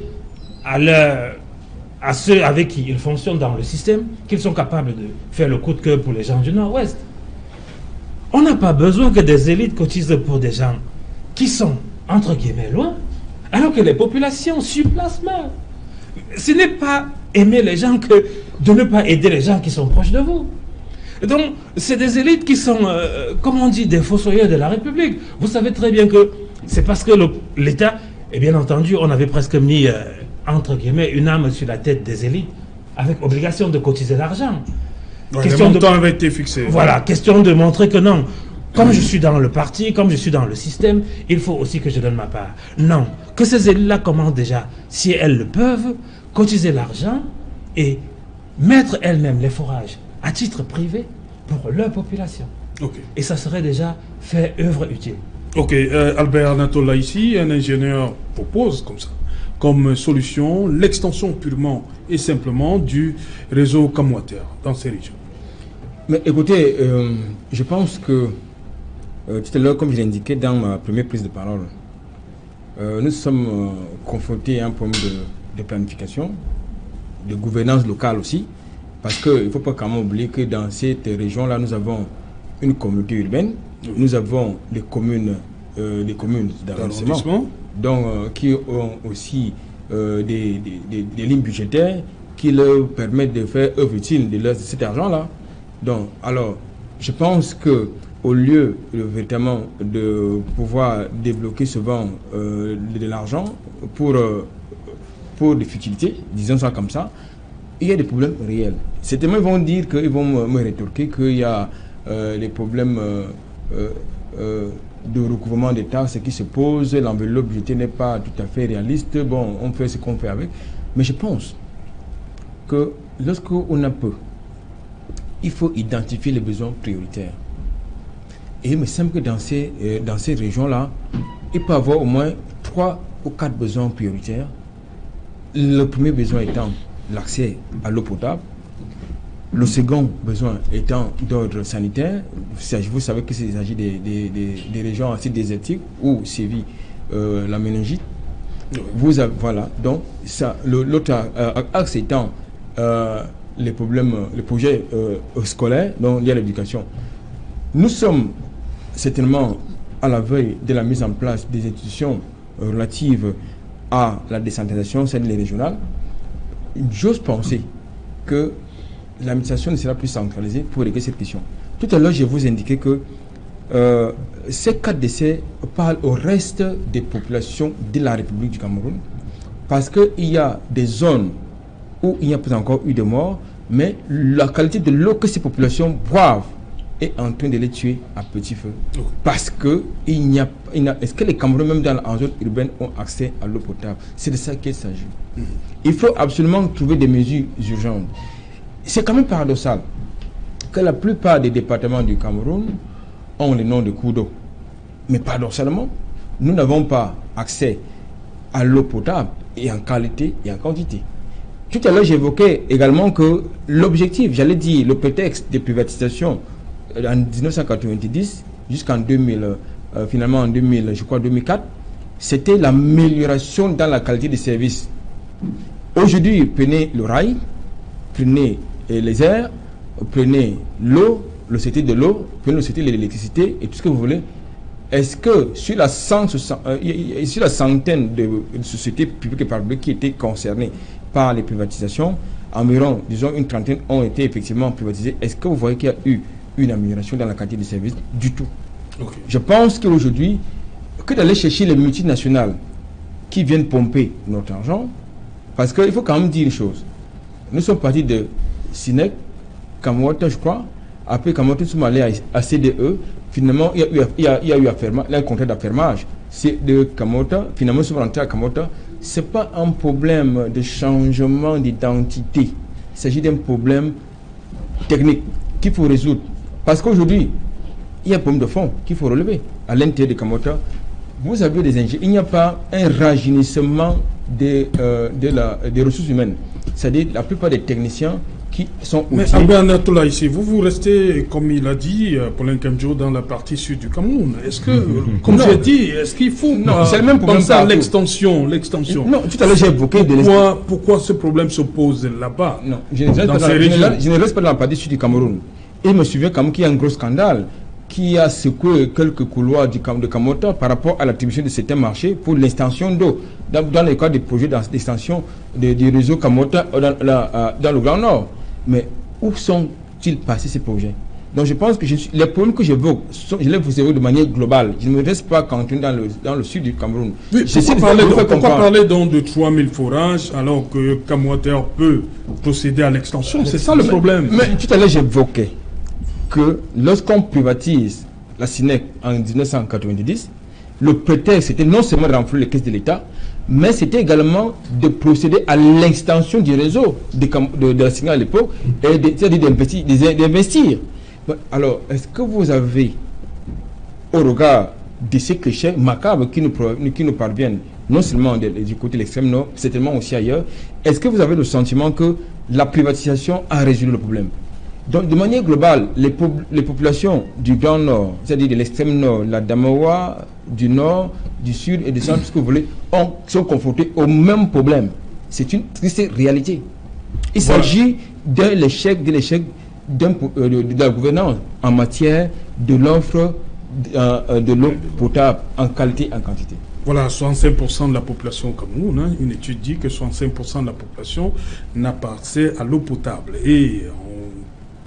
à ceux avec qui ils fonctionnent dans le système qu'ils sont capables de faire le coup de cœur pour les gens du Nord-Ouest. On n'a pas besoin que des élites cotisent pour des gens qui sont, entre guillemets, loin, alors que les populations sur place meurent. Ce n'est pas aimer les gens que de ne pas aider les gens qui sont proches de vous. Donc, c'est des élites qui sont, comme on dit, des fossoyeurs de la République. Vous savez très bien que c'est parce que l'État, et bien entendu, on avait presque mis, entre guillemets, une arme sur la tête des élites, avec obligation de cotiser l'argent. Ouais, le montant avait été fixé. Voilà, question de montrer que non. Comme je suis dans le parti, comme je suis dans le système, il faut aussi que je donne ma part. Non, que ces élites-là commencent déjà, si elles le peuvent, cotiser l'argent et mettre elles-mêmes les forages à titre privé pour leur population. Okay. Et ça serait déjà faire œuvre utile. Ok, Albert Anatola ici, un ingénieur propose comme ça, comme solution, l'extension purement et simplement du réseau communautaire dans ces régions. Mais écoutez, je pense que tout à l'heure, comme je l'ai indiqué dans ma première prise de parole, nous sommes confrontés à un problème de planification, de gouvernance locale aussi, parce qu'il ne faut pas quand même oublier que dans cette région-là, nous avons une communauté urbaine, nous avons les communes d'arrondissement, donc qui ont aussi des lignes budgétaires qui leur permettent de faire œuvre utile de cet argent-là. Donc, alors, je pense que au lieu véritablement de pouvoir débloquer souvent de l'argent pour des futilités, disons ça comme ça, il y a des problèmes réels. Certainement, ils vont dire qu'ils vont me rétorquer qu'il y a les problèmes de recouvrement des taxes qui se posent, l'enveloppe budgétaire n'est pas tout à fait réaliste, bon, on fait ce qu'on fait avec. Mais je pense que lorsqu'on a peu, il faut identifier les besoins prioritaires. Et il me semble que dans ces régions-là, il peut y avoir au moins 3 ou 4 besoins prioritaires. Le premier besoin étant l'accès à l'eau potable. Le second besoin étant d'ordre sanitaire. Vous savez que c'est s'agit des régions assez désertiques où sévit la méningite. Vous avez, voilà, donc l'autre axe étant les projets scolaires, donc il y a l'éducation. Nous sommes certainement à la veille de la mise en place des institutions relatives à la décentralisation, celle des régionales. J'ose penser que l'administration ne sera plus centralisée pour régler cette question. Tout à l'heure, je vous indiquais que ces 4 décès parlent au reste des populations de la République du Cameroun, parce qu'il y a des zones où il n'y a pas encore eu de morts, mais la qualité de l'eau que ces populations boivent est en train de les tuer à petit feu. Parce que est-ce que les Camerounais, même dans la zone urbaine, ont accès à l'eau potable? C'est de ça qu'il s'agit. Il faut absolument trouver des mesures urgentes. C'est quand même paradoxal que la plupart des départements du Cameroun ont le nom de cours d'eau. Mais paradoxalement, nous n'avons pas accès à l'eau potable et en qualité et en quantité. tout à l'heure, j'évoquais également que l'objectif, j'allais dire, le prétexte des privatisations en 1990 jusqu'en 2000, finalement en 2000, je crois 2004, c'était l'amélioration dans la qualité des services. Aujourd'hui, prenez le rail, prenez les airs, prenez l'eau, le secteur de l'eau, prenez le secteur de l'électricité et tout ce que vous voulez. Est-ce que sur la centaine de sociétés publiques et privées qui étaient concernées par les privatisations, environ, disons, une trentaine ont été effectivement privatisées, est-ce que vous voyez qu'il y a eu une amélioration dans la qualité des services? Du tout. Okay. Je pense qu'aujourd'hui, que d'aller chercher les multinationales qui viennent pomper notre argent, parce qu'il faut quand même dire une chose. Nous sommes partis de Sinec, Kamwata, je crois. Après Kamwata, nous sommes allés à CDE. Finalement, il y a eu un contrat d'affermage. C'est de Kamwata. Finalement, nous sommes rentrés à Kamwata. Ce n'est pas un problème de changement d'identité. Il s'agit d'un problème technique qu'il faut résoudre. Parce qu'aujourd'hui, il y a un problème de fond qu'il faut relever. À l'intérieur de Kamwata, vous avez des ingénieurs. Il n'y a pas un rajeunissement des ressources humaines. C'est-à-dire la plupart des techniciens qui sont outillés. Mais Albert Natola, ici, vous restez, comme il a dit, Paulin Kemjo, dans la partie sud du Cameroun. Est-ce que, comme j'ai dit, est-ce qu'il faut c'est le même problème penser à l'extension? Non, tout à l'heure j'ai évoqué pourquoi ce problème se pose là-bas? Non, je ne reste pas dans la partie sud du Cameroun. Et je me souviens quand même qu'il y a un gros scandale qui a secoué quelques couloirs de Kamwata par rapport à l'attribution de certains marchés pour l'extension d'eau dans le cadre des projets d'extension du réseau Kamwata dans le Grand Nord. Mais où sont-ils passés ces projets? Donc je pense que les problèmes que j'évoque, je les évoque de manière globale. Je ne me reste pas cantonné dans le sud du Cameroun. Oui, pourquoi parler donc de 3000 forages alors que Kamwata peut procéder à l'extension? C'est ça le problème. Mais tout à l'heure j'évoquais que lorsqu'on privatise la Sinec en 1990, le prétexte c'était non seulement de renflouer les caisses de l'État, mais c'était également de procéder à l'extension du réseau de la Sinec à l'époque et d'investir. Alors, est-ce que vous avez, au regard de ces clichés macabres qui nous parviennent, non seulement du côté de l'extrême nord, certainement aussi ailleurs, est-ce que vous avez le sentiment que la privatisation a résolu le problème? Donc, de manière globale, les populations du Grand Nord, c'est-à-dire de l'extrême nord, la Damawa, du nord, du sud et du centre, tout ce que vous voulez, sont confrontés au même problème. C'est une triste réalité. Il s'agit de l'échec de la gouvernance en matière de l'offre de l'eau potable en qualité et en quantité. Voilà, 65% de la population au Cameroun, hein, une étude dit que 65% de la population n'a pas accès à l'eau potable. Et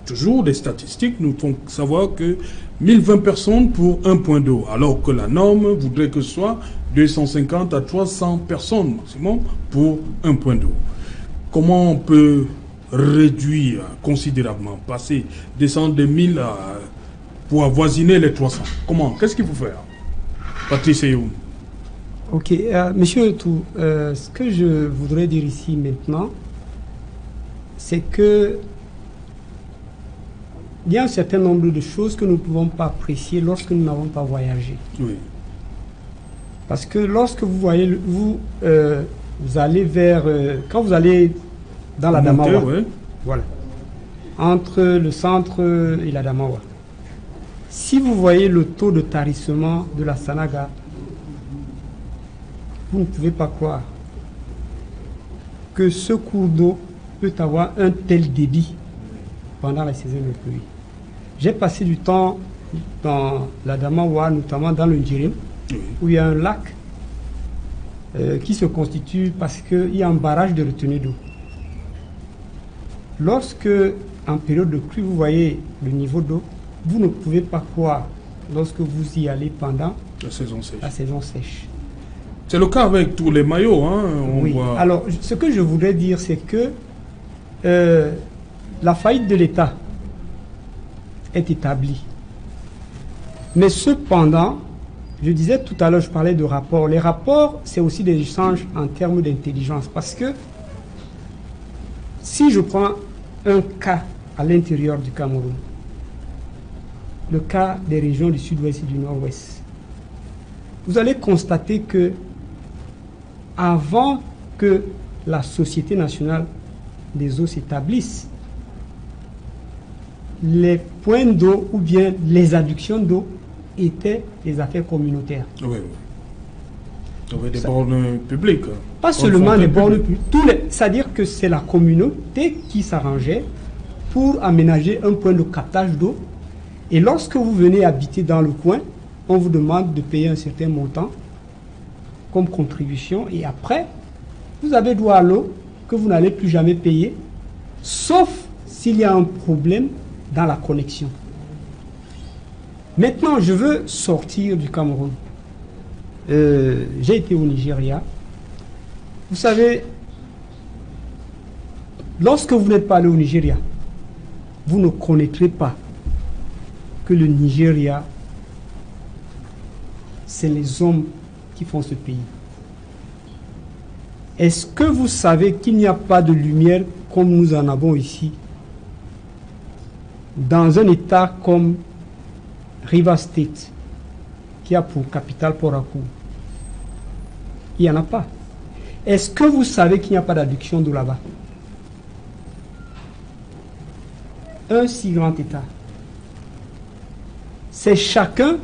toujours, des statistiques nous font savoir que 1020 personnes pour un point d'eau, alors que la norme voudrait que ce soit 250 à 300 personnes maximum pour un point d'eau. Comment on peut réduire considérablement, descendre de 1000 pour avoisiner les 300? Comment? Qu'est-ce qu'il faut faire? Patrice Eyoun. Ok, monsieur Tout, ce que je voudrais dire ici maintenant, c'est que il y a un certain nombre de choses que nous ne pouvons pas apprécier lorsque nous n'avons pas voyagé. Oui. Parce que lorsque vous voyez, vous allez vers, quand vous allez dans la Damawa, ouais. Voilà, entre le centre et la Damawa, si vous voyez le taux de tarissement de la Sanaga, vous ne pouvez pas croire que ce cours d'eau peut avoir un tel débit pendant la saison de pluie. J'ai passé du temps dans la Damawa, notamment dans le Ndjirim, où il y a un lac qui se constitue parce qu'il y a un barrage de retenue d'eau. Lorsque, en période de crue, vous voyez le niveau d'eau, vous ne pouvez pas croire lorsque vous y allez pendant la saison sèche. C'est le cas avec tous les maillots. Hein, oui. Alors, ce que je voudrais dire, c'est que la faillite de l'État est établie. Mais cependant, je disais tout à l'heure, je parlais de rapports. Les rapports, c'est aussi des échanges en termes d'intelligence. Parce que si je prends un cas à l'intérieur du Cameroun, le cas des régions du sud-ouest et du nord-ouest, vous allez constater que avant que la Société nationale des eaux s'établissent, les points d'eau ou bien les adductions d'eau étaient des affaires communautaires. Oui, oui. Donc, des bornes publiques. Pas seulement les bornes publiques, c'est-à-dire que c'est la communauté qui s'arrangeait pour aménager un point de captage d'eau. Et lorsque vous venez habiter dans le coin, on vous demande de payer un certain montant comme contribution. Et après, vous avez droit à l'eau que vous n'allez plus jamais payer, sauf s'il y a un problème dans la connexion. Maintenant, je veux sortir du Cameroun. J'ai été au Nigeria. Vous savez, lorsque vous n'êtes pas allé au Nigeria, vous ne connaîtrez pas que le Nigeria, c'est les hommes qui font ce pays. Est-ce que vous savez qu'il n'y a pas de lumière comme nous en avons ici dans un État comme Rivers State, qui a pour capitale Port Harcourt? Il n'y en a pas. Est-ce que vous savez qu'il n'y a pas d'adduction d'eau là-bas? Un si grand État. C'est chacun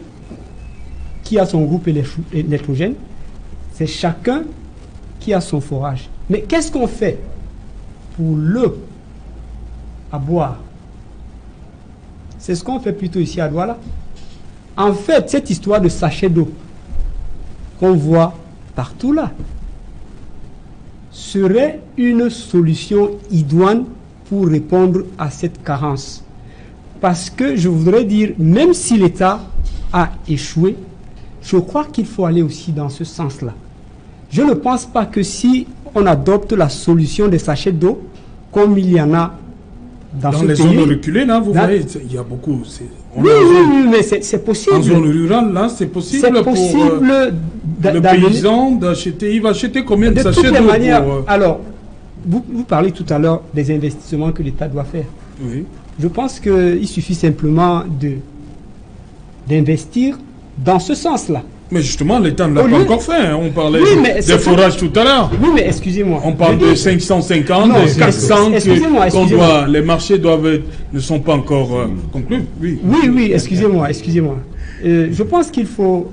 qui a son groupe électrogène, c'est chacun qui a son forage. Mais qu'est-ce qu'on fait pour l'eau à boire? C'est ce qu'on fait plutôt ici à Douala. En fait, cette histoire de sachets d'eau qu'on voit partout là serait une solution idoine pour répondre à cette carence. Parce que je voudrais dire, même si l'État a échoué, je crois qu'il faut aller aussi dans ce sens-là. Je ne pense pas que si on adopte la solution des sachets d'eau, comme il y en a dans ce pays... Dans les zones reculées, là, vous voyez, il y a beaucoup... Oui, mais c'est possible. En zone rurale, là, c'est possible, pour le paysan d'acheter. Il va acheter combien de sachets d'eau pour... Alors, vous parlez tout à l'heure des investissements que l'État doit faire. Oui. Je pense qu'il suffit simplement d'investir dans ce sens-là. Mais justement, l'État ne l'a pas encore fait. Hein. On parlait des forages tout à l'heure. Oui, mais excusez-moi. On parle de 550, de 400. Excusez-moi. Les marchés ne sont pas encore conclus. Oui, oui, excusez-moi. Je pense qu'il faut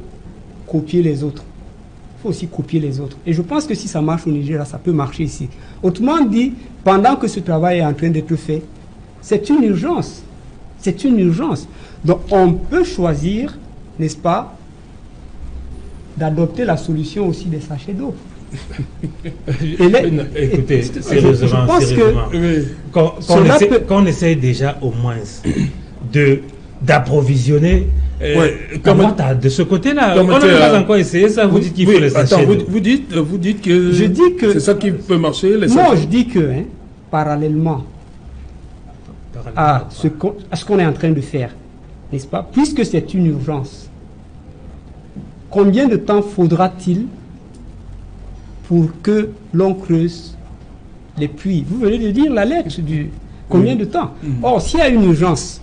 copier les autres. Il faut aussi copier les autres. Et je pense que si ça marche au Nigeria, ça peut marcher ici. Autrement dit, pendant que ce travail est en train d'être fait, c'est une urgence. C'est une urgence. Donc, on peut choisir, n'est-ce pas, d'adopter la solution aussi des sachets d'eau. Écoutez, sérieusement, qu'on essaye déjà au moins d'approvisionner Kamwata de ce côté-là. On n'a pas encore essayé ça, vous dites qu'il faut les sachets d'eau. Vous dites que c'est ça qui peut marcher, les sachets. Non, je dis que, parallèlement à ce qu'on est en train de faire, n'est-ce pas, puisque c'est une urgence, combien de temps faudra-t-il pour que l'on creuse les puits? Vous venez de dire la lettre du... Combien de temps? Or, s'il y a une urgence,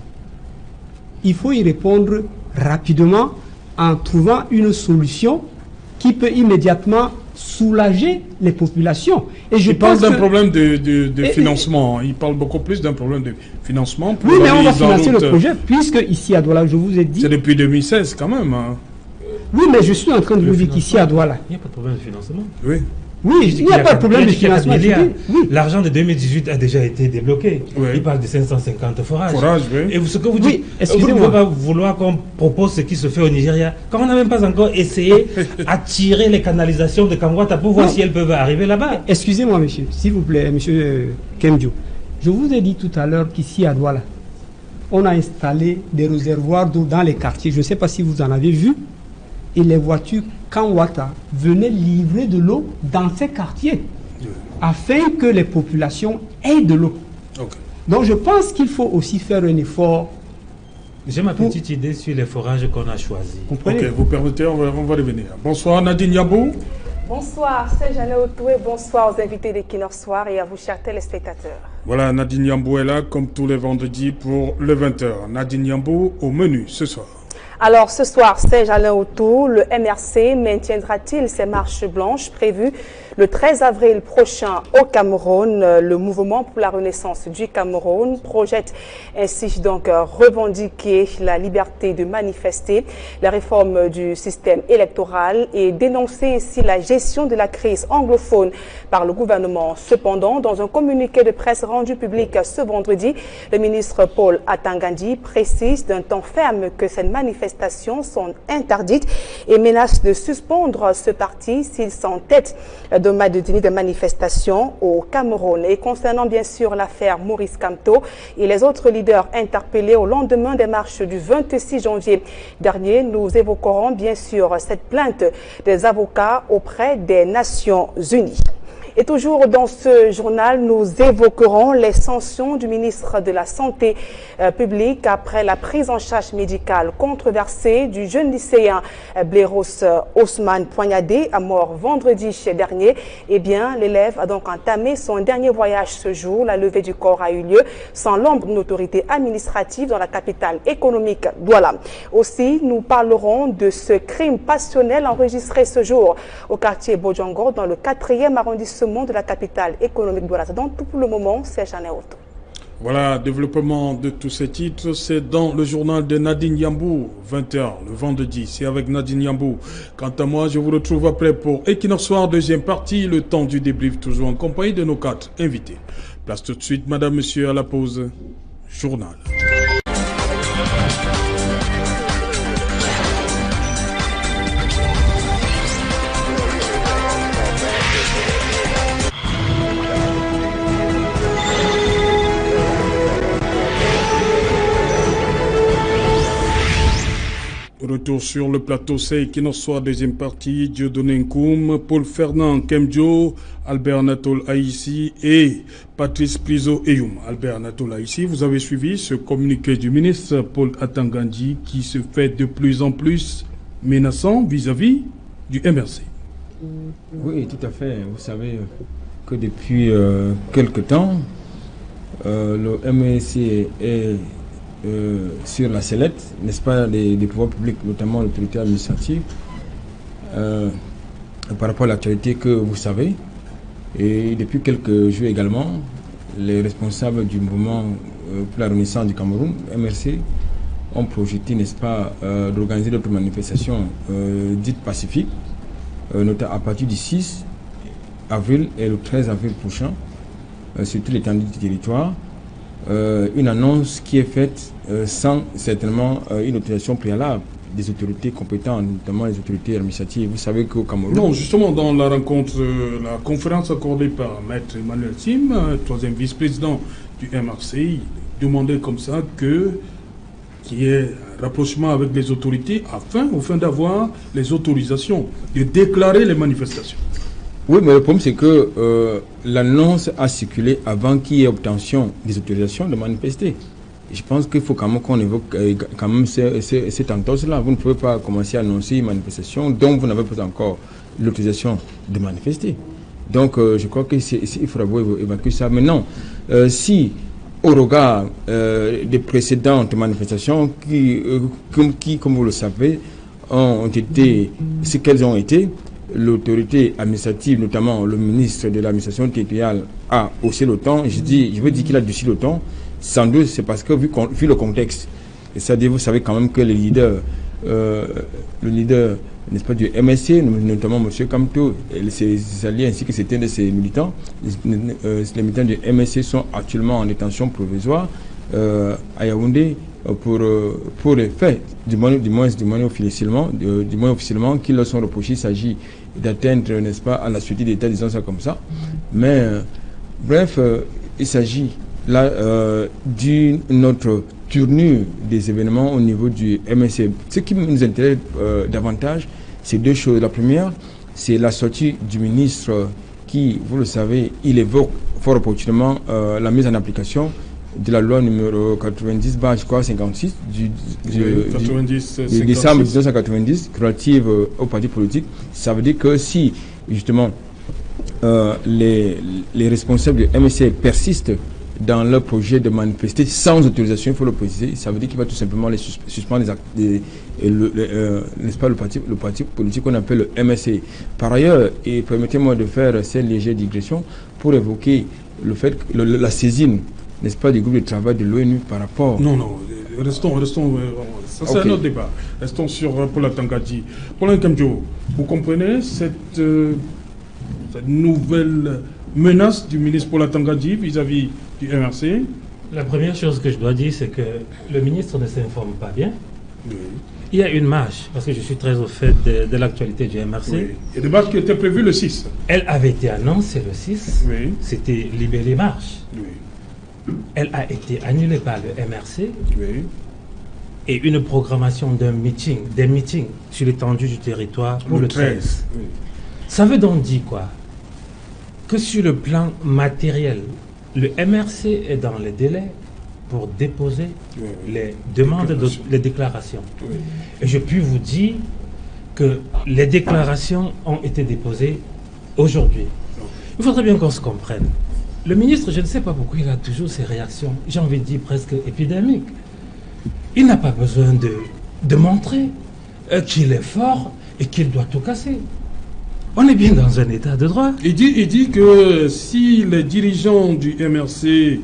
il faut y répondre rapidement en trouvant une solution qui peut immédiatement soulager les populations. Et je parle d'un problème de financement. Il parle beaucoup plus d'un problème de financement. Oui, mais on va financer le projet, puisque ici à Douala, je vous ai dit... C'est depuis 2016 quand même. Hein. Oui, mais je suis en train de vous dire qu'ici à Douala... Il n'y a pas de problème de financement. Oui. Oui, il n'y a pas de problème de financement. Oui. L'argent de 2018 a déjà été débloqué. Oui. Il parle de 550 forages. Oui. Et ce que vous dites, vous ne pouvez pas vouloir qu'on propose ce qui se fait au Nigeria, quand on n'a même pas encore essayé à tirer les canalisations de Kamwata pour voir si elles peuvent arriver là-bas. Excusez-moi, monsieur, s'il vous plaît, monsieur Kemdio. Je vous ai dit tout à l'heure qu'ici à Douala, on a installé des réservoirs d'eau dans les quartiers. Je ne sais pas si vous en avez vu. Et les voitures Kamwata venaient livrer de l'eau dans ces quartiers afin que les populations aient de l'eau. Okay. Donc je pense qu'il faut aussi faire un effort. J'ai ma petite idée sur les forages qu'on a choisis. Ok, vous permettez, on va revenir. Bonsoir Nadine Yambou. Bonsoir Serge-Alain Autou et bonsoir aux invités d'Equinox Soir et à vous chers téléspectateurs. Voilà, Nadine Yambou est là comme tous les vendredis pour le 20h. Nadine Yambou au menu ce soir. Alors ce soir, Serge-Alain Autou, le MRC maintiendra-t-il ses marches blanches prévues le 13 avril prochain au Cameroun. Le mouvement pour la renaissance du Cameroun projette ainsi donc revendiquer la liberté de manifester, la réforme du système électoral et dénoncer ainsi la gestion de la crise anglophone par le gouvernement. Cependant, dans un communiqué de presse rendu public ce vendredi, le ministre Paul Atangandi précise d'un ton ferme que ces manifestations sont interdites et menace de suspendre ce parti s'il s'entête de déni de manifestation au Cameroun. Et concernant bien sûr l'affaire Maurice Kamto et les autres leaders interpellés au lendemain des marches du 26 janvier dernier, nous évoquerons bien sûr cette plainte des avocats auprès des Nations Unies. Et toujours dans ce journal, nous évoquerons les sanctions du ministre de la Santé publique après la prise en charge médicale controversée du jeune lycéen Bléros Osman poignardé à mort vendredi dernier. Eh bien, l'élève a donc entamé son dernier voyage ce jour. La levée du corps a eu lieu sans l'ombre d'une autorité administrative dans la capitale économique Douala. Aussi, nous parlerons de ce crime passionnel enregistré ce jour au quartier Bojangor dans le 4e arrondissement de la capitale économique Douala. Donc, tout pour le moment, c'est Jeanne Auto. Voilà, développement de tous ces titres, c'est dans le journal de Nadine Yambou, 20h, le vendredi, c'est avec Nadine Yambou. Quant à moi, je vous retrouve après pour Equinox Soir, deuxième partie, le temps du débrief, toujours en compagnie de nos 4 invités. Place tout de suite, madame, monsieur, à la pause, journal. Retour sur le plateau, c'est Equinox Soir, deuxième partie, Dieudonné Nkoum, Paul Fernand Kemjo, Albert Anatole Aïssi et Patrice Priso Eyoum. Albert Anatole Aïssi, vous avez suivi ce communiqué du ministre Paul Atangandi qui se fait de plus en plus menaçant vis-à-vis du MRC. Oui, tout à fait. Vous savez que depuis quelque temps, le MRC est sur la sellette, n'est-ce pas, des pouvoirs publics, notamment l'autorité administrative, par rapport à l'actualité que vous savez. Et depuis quelques jours également, les responsables du mouvement pour la renaissance du Cameroun, MRC, ont projeté, n'est-ce pas, d'organiser d'autres manifestations dites pacifiques, notamment à partir du 6 avril et le 13 avril prochain, sur toute l'étendue du territoire. Une annonce qui est faite sans certainement une autorisation préalable des autorités compétentes, notamment les autorités administratives. Vous savez qu'au Cameroun... Non, justement, dans la rencontre, la conférence accordée par Maître Emmanuel Sim, troisième vice-président du MRC, il demandait comme ça qu'il y ait un rapprochement avec les autorités afin d'avoir les autorisations de déclarer les manifestations. Oui, mais le problème, c'est que l'annonce a circulé avant qu'il y ait obtention des autorisations de manifester. Et je pense qu'il faut quand même qu'on évoque quand même cette entorse-là. Vous ne pouvez pas commencer à annoncer une manifestation dont vous n'avez pas encore l'autorisation de manifester. Donc, je crois qu'il faudra évacuer ça. Maintenant, si, au regard des précédentes manifestations qui, comme vous le savez, ont été ce qu'elles ont été, l'autorité administrative, notamment le ministre de l'administration territoriale, a haussé le ton. Je veux dire qu'il a durci le ton. Sans doute, c'est parce que vu le contexte, c'est-à-dire vous savez quand même que le leader, n'est-ce pas, du MSC, notamment M. Kamto, et ses alliés ainsi que certains de ses militants, les militants du MSC sont actuellement en détention provisoire à Yaoundé pour les faits, du moins officiellement, qui leur sont reprochés. Il s'agit d'atteindre, n'est-ce pas, à la suite d'État, disons ça comme ça. Mais, bref, il s'agit là d'une autre tournure des événements au niveau du MSC. Ce qui nous intéresse davantage, c'est deux choses. La première, c'est la sortie du ministre qui, vous le savez, il évoque fort opportunément la mise en application de la loi numéro 90, je crois, 56 du décembre 1990 relative aux partis politiques. Ça veut dire que si, justement, les responsables du MSC persistent dans leur projet de manifester sans autorisation, il faut le préciser. Ça veut dire qu'il va tout simplement les suspendre n'est-ce pas, le parti politique qu'on appelle le MSC. Par ailleurs, et permettez-moi de faire cette légère digression pour évoquer le fait que la saisine, n'est-ce pas, du groupe de travail de l'ONU par rapport... Non, restons, ça c'est un autre débat. Restons sur Paula Tangadji. Paula Kamjo, vous comprenez cette nouvelle menace du ministre Paula Tangadji vis-à-vis du MRC? La première chose que je dois dire, c'est que le ministre ne s'informe pas bien. Oui. Il y a une marche, parce que je suis très au fait de l'actualité du MRC. Oui. Il y a des marches qui étaient prévues le 6. Elle avait été annoncée le 6. Oui. C'était Libellé Marche. Oui. Elle a été annulée par le MRC. Oui. Et une programmation des meetings sur l'étendue du territoire pour le 13. Oui. Ça veut donc dire quoi? Que sur le plan matériel, le MRC est dans les délais pour déposer les demandes, les déclarations. Oui. Et je puis vous dire que les déclarations ont été déposées aujourd'hui. Il faudrait bien qu'on se comprenne. Le ministre, je ne sais pas pourquoi il a toujours ces réactions, j'ai envie de dire presque épidémiques. Il n'a pas besoin de montrer qu'il est fort et qu'il doit tout casser. On est bien dans un état de droit. Il dit que si les dirigeants du MRC,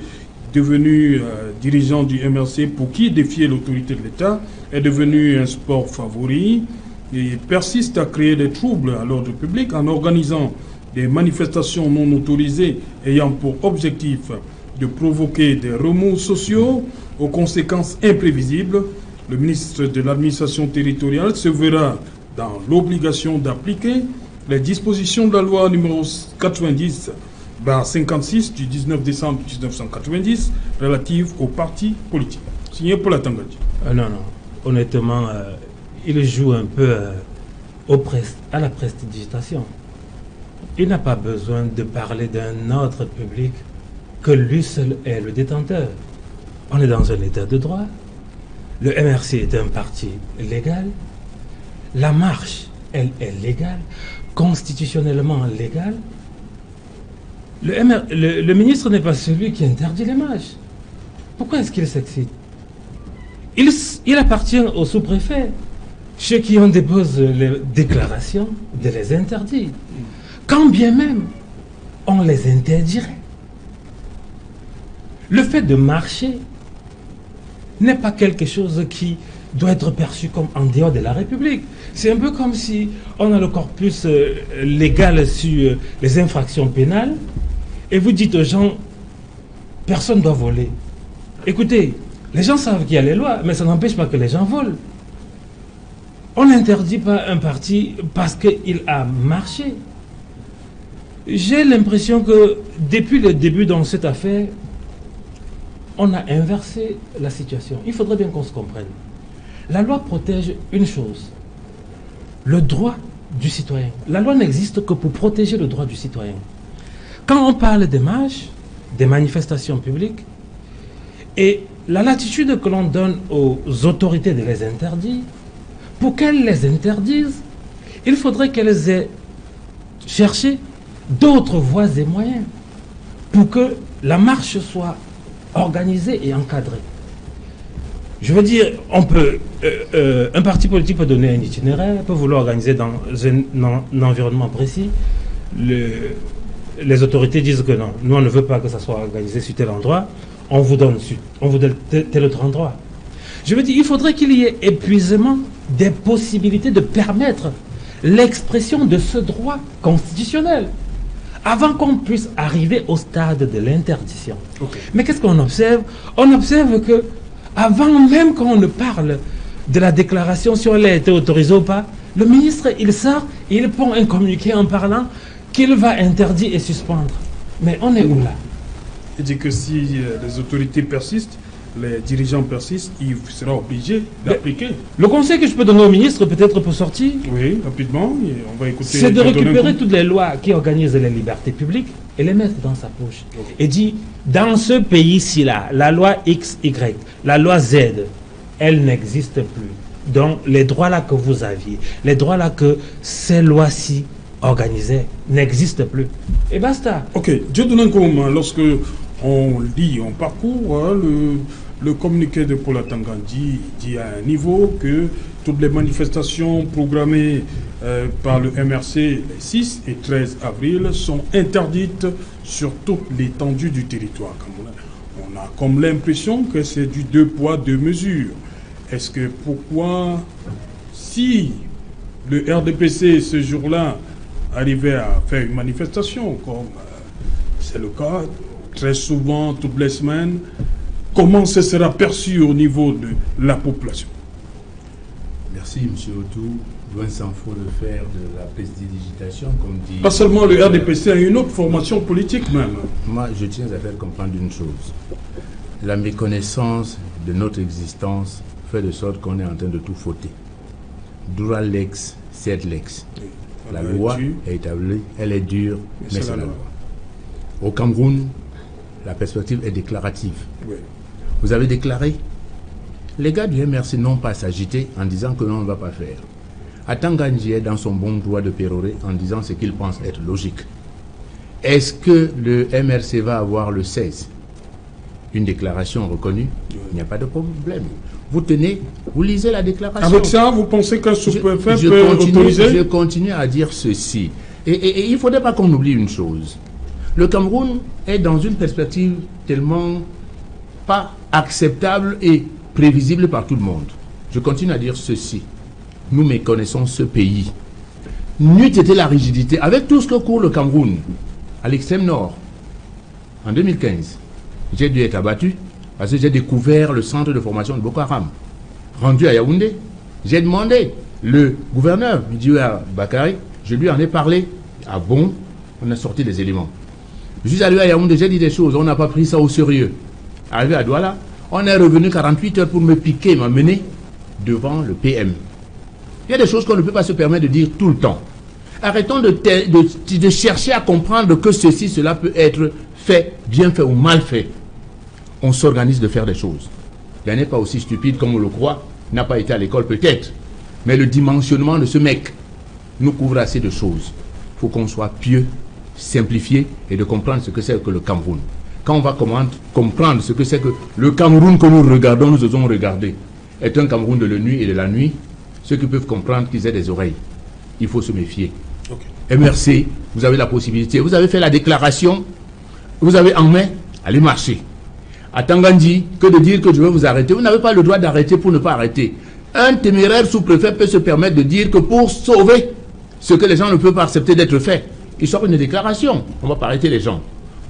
devenu dirigeant du MRC, pour qui défier l'autorité de l'État, est devenu un sport favori, et persiste à créer des troubles à l'ordre public en organisant des manifestations non autorisées ayant pour objectif de provoquer des remous sociaux aux conséquences imprévisibles, le ministre de l'administration territoriale se verra dans l'obligation d'appliquer les dispositions de la loi numéro 90/56 du 19 décembre 1990 relative aux partis politiques. Signé Paula Tangadji. Non. Honnêtement, il joue un peu à la prestidigitation. Il n'a pas besoin de parler d'un autre public que lui seul est le détenteur. On est dans un état de droit. Le MRC est un parti légal. La marche, elle est légale, constitutionnellement légale. Le ministre n'est pas celui qui interdit les marches. Pourquoi est-ce qu'il s'excite? Il appartient au sous-préfet, ceux qui ont déposé les déclarations, de les interdire. Quand bien même on les interdirait. Le fait de marcher n'est pas quelque chose qui doit être perçu comme en dehors de la République. C'est un peu comme si on a le corpus légal sur les infractions pénales et vous dites aux gens, personne ne doit voler. Écoutez, les gens savent qu'il y a les lois, mais ça n'empêche pas que les gens volent. On n'interdit pas un parti parce qu'il a marché. J'ai l'impression que depuis le début dans cette affaire, on a inversé la situation. Il faudrait bien qu'on se comprenne. La loi protège une chose, le droit du citoyen. La loi n'existe que pour protéger le droit du citoyen. Quand on parle des marches, des manifestations publiques, et la latitude que l'on donne aux autorités de les interdire, pour qu'elles les interdisent, il faudrait qu'elles aient cherché d'autres voies et moyens pour que la marche soit organisée et encadrée. Je veux dire, un parti politique peut donner un itinéraire, peut vouloir organiser dans un environnement précis. Les autorités disent que non, nous on ne veut pas que ça soit organisé sur tel endroit, on vous donne tel autre endroit. Je veux dire, il faudrait qu'il y ait épuisement des possibilités de permettre l'expression de ce droit constitutionnel avant qu'on puisse arriver au stade de l'interdiction. Okay. Mais qu'est-ce qu'on observe? On observe que avant même qu'on ne parle de la déclaration, si on a été autorisé ou pas, le ministre, il sort, il pond un communiqué en parlant qu'il va interdire et suspendre. Mais on est où là? Il dit que si les autorités persistent, les dirigeants persistent, il sera obligé d'appliquer. Le conseil que je peux donner au ministre, peut-être pour sortir, oui, rapidement, on va écouter. C'est de récupérer toutes les lois qui organisent les libertés publiques et les mettre dans sa poche. Okay. Et dit, dans ce pays-ci-là, la loi XY, la loi Z, elle n'existe plus. Donc, les droits-là que vous aviez, les droits-là que ces lois-ci organisaient, n'existent plus. Et basta. Ok, Dieu donne un coup, lorsque on lit, on parcourt hein, le communiqué de Paul Atanga-Ndji dit à un niveau que toutes les manifestations programmées par le MRC les 6 et 13 avril sont interdites sur toute l'étendue du territoire. On a comme l'impression que c'est du 2 poids 2 mesures. Est-ce que pourquoi, si le RDPC ce jour-là arrivait à faire une manifestation, comme c'est le cas très souvent toutes les semaines, comment ce sera perçu au niveau de la population? Merci, M. Otou. Loin s'en faut de faire de la prestidigitation, comme dit... Pas seulement le RDPC, a une autre formation politique même. Moi, je tiens à faire comprendre une chose. La méconnaissance de notre existence fait de sorte qu'on est en train de tout fauter. Dura lex, sed lex. La loi est établie, elle est dure, mais c'est la loi. Au Cameroun, la perspective est déclarative. Oui. Vous avez déclaré. Les gars du MRC n'ont pas à s'agiter en disant que l'on ne va pas faire. Atanga-Ndji est dans son bon droit de pérorer en disant ce qu'il pense être logique. Est-ce que le MRC va avoir le 16 une déclaration reconnue? Il n'y a pas de problème. Vous tenez, vous lisez la déclaration. Avec ça, vous pensez qu'un sous-préfet peut autoriser? Je continue à dire ceci. Et il ne faudrait pas qu'on oublie une chose. Le Cameroun est dans une perspective tellement pas acceptable et prévisible par tout le monde. Je continue à dire ceci. Nous méconnaissons ce pays. N'eût été la rigidité, avec tout ce que court le Cameroun, à l'extrême nord, en 2015, j'ai dû être abattu parce que j'ai découvert le centre de formation de Boko Haram. Rendu à Yaoundé, j'ai demandé le gouverneur, Midiouya Bakari, je lui en ai parlé. Ah bon? On a sorti des éléments. Je suis allé à Yaoundé, j'ai dit des choses, on n'a pas pris ça au sérieux. Arrivé à Douala, on est revenu 48 heures pour me piquer, m'amener devant le PM. Il y a des choses qu'on ne peut pas se permettre de dire tout le temps. Arrêtons de chercher à comprendre que ceci, cela peut être fait, bien fait ou mal fait. On s'organise de faire des choses. Il n'est pas aussi stupide comme on le croit, n'a pas été à l'école peut-être. Mais le dimensionnement de ce mec nous couvre assez de choses. Il faut qu'on soit pieux, simplifié et de comprendre ce que c'est que le Cameroun. Quand on va comprendre ce que c'est que le Cameroun que nous regardons, nous osons regarder, est un Cameroun de la nuit et de la nuit, ceux qui peuvent comprendre qu'ils aient des oreilles. Il faut se méfier. Okay. MRC, vous avez la possibilité. Vous avez fait la déclaration. Vous avez en main, allez marcher. Atanga-Ndji, que de dire que je vais vous arrêter. Vous n'avez pas le droit d'arrêter pour ne pas arrêter. Un téméraire sous-préfet peut se permettre de dire que pour sauver ce que les gens ne peuvent pas accepter d'être fait, il sort une déclaration. On ne va pas arrêter les gens.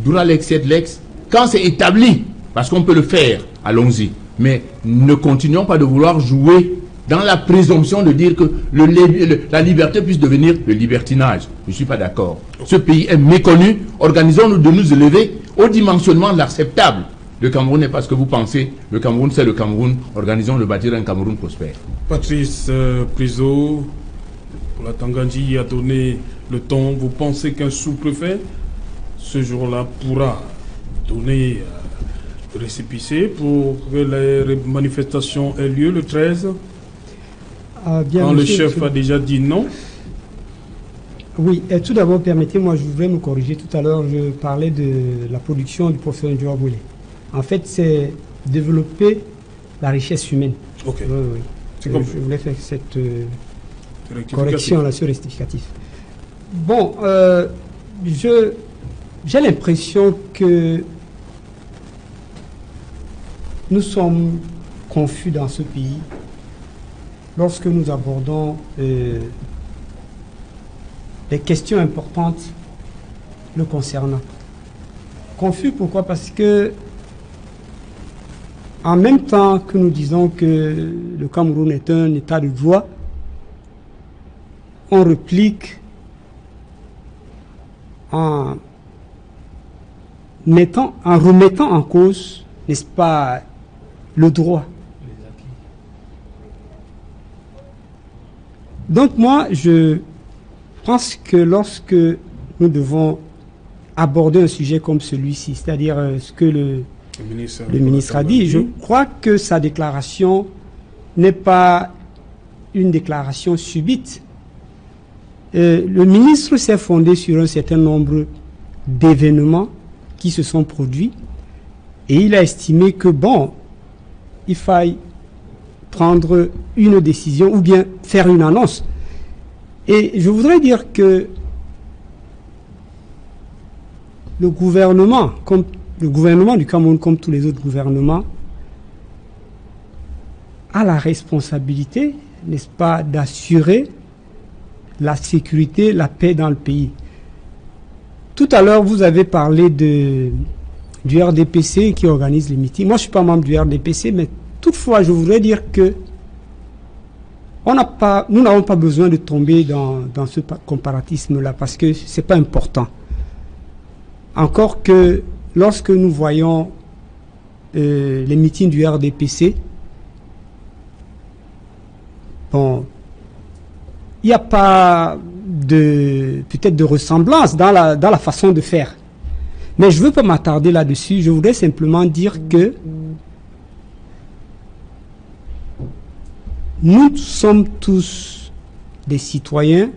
Dura lex, sed lex. Quand c'est établi, parce qu'on peut le faire, allons-y. Mais ne continuons pas de vouloir jouer dans la présomption de dire que la liberté puisse devenir le libertinage. Je ne suis pas d'accord. Ce pays est méconnu. Organisons-nous de nous élever au dimensionnement de l'acceptable. Le Cameroun n'est pas ce que vous pensez. Le Cameroun, c'est le Cameroun. Organisons de bâtir un Cameroun prospère. Patrice Priso, pour Atanga-Ndji a donné le ton. Vous pensez qu'un sous-préfet, ce jour-là, pourra donner le récépissé pour que les manifestations aient lieu le 13 ? Quand le chef a déjà dit non? Oui, et tout d'abord, permettez-moi, je voudrais me corriger. Tout à l'heure, je parlais de la production du professeur Ndjoua-Boulé. En fait, c'est développer la richesse humaine. Ok. Oui. Je voulais faire cette correction-là sur rectificatif. Bon, j'ai l'impression que nous sommes confus dans ce pays lorsque nous abordons des questions importantes le concernant. Confus pourquoi? Parce que en même temps que nous disons que le Cameroun est un état de droit, on réplique en remettant en cause, n'est-ce pas, le droit. Donc moi, je pense que lorsque nous devons aborder un sujet comme celui-ci, c'est-à-dire ce que le ministre a dit, je crois que sa déclaration n'est pas une déclaration subite. Le ministre s'est fondé sur un certain nombre d'événements qui se sont produits Et il a estimé que, bon, il faille prendre une décision ou bien faire une annonce. Et je voudrais dire que le gouvernement du Cameroun, comme tous les autres gouvernements, a la responsabilité, n'est-ce pas, d'assurer la sécurité, la paix dans le pays. Tout à l'heure, vous avez parlé du RDPC qui organise les meetings. Moi, je ne suis pas membre du RDPC, mais toutefois, je voudrais dire que nous n'avons pas besoin de tomber dans ce comparatisme-là parce que ce n'est pas important. Encore que lorsque nous voyons les meetings du RDPC, bon, il n'y a pas peut-être de ressemblance dans la façon de faire. Mais je ne veux pas m'attarder là-dessus. Je voudrais simplement dire que nous sommes tous des citoyens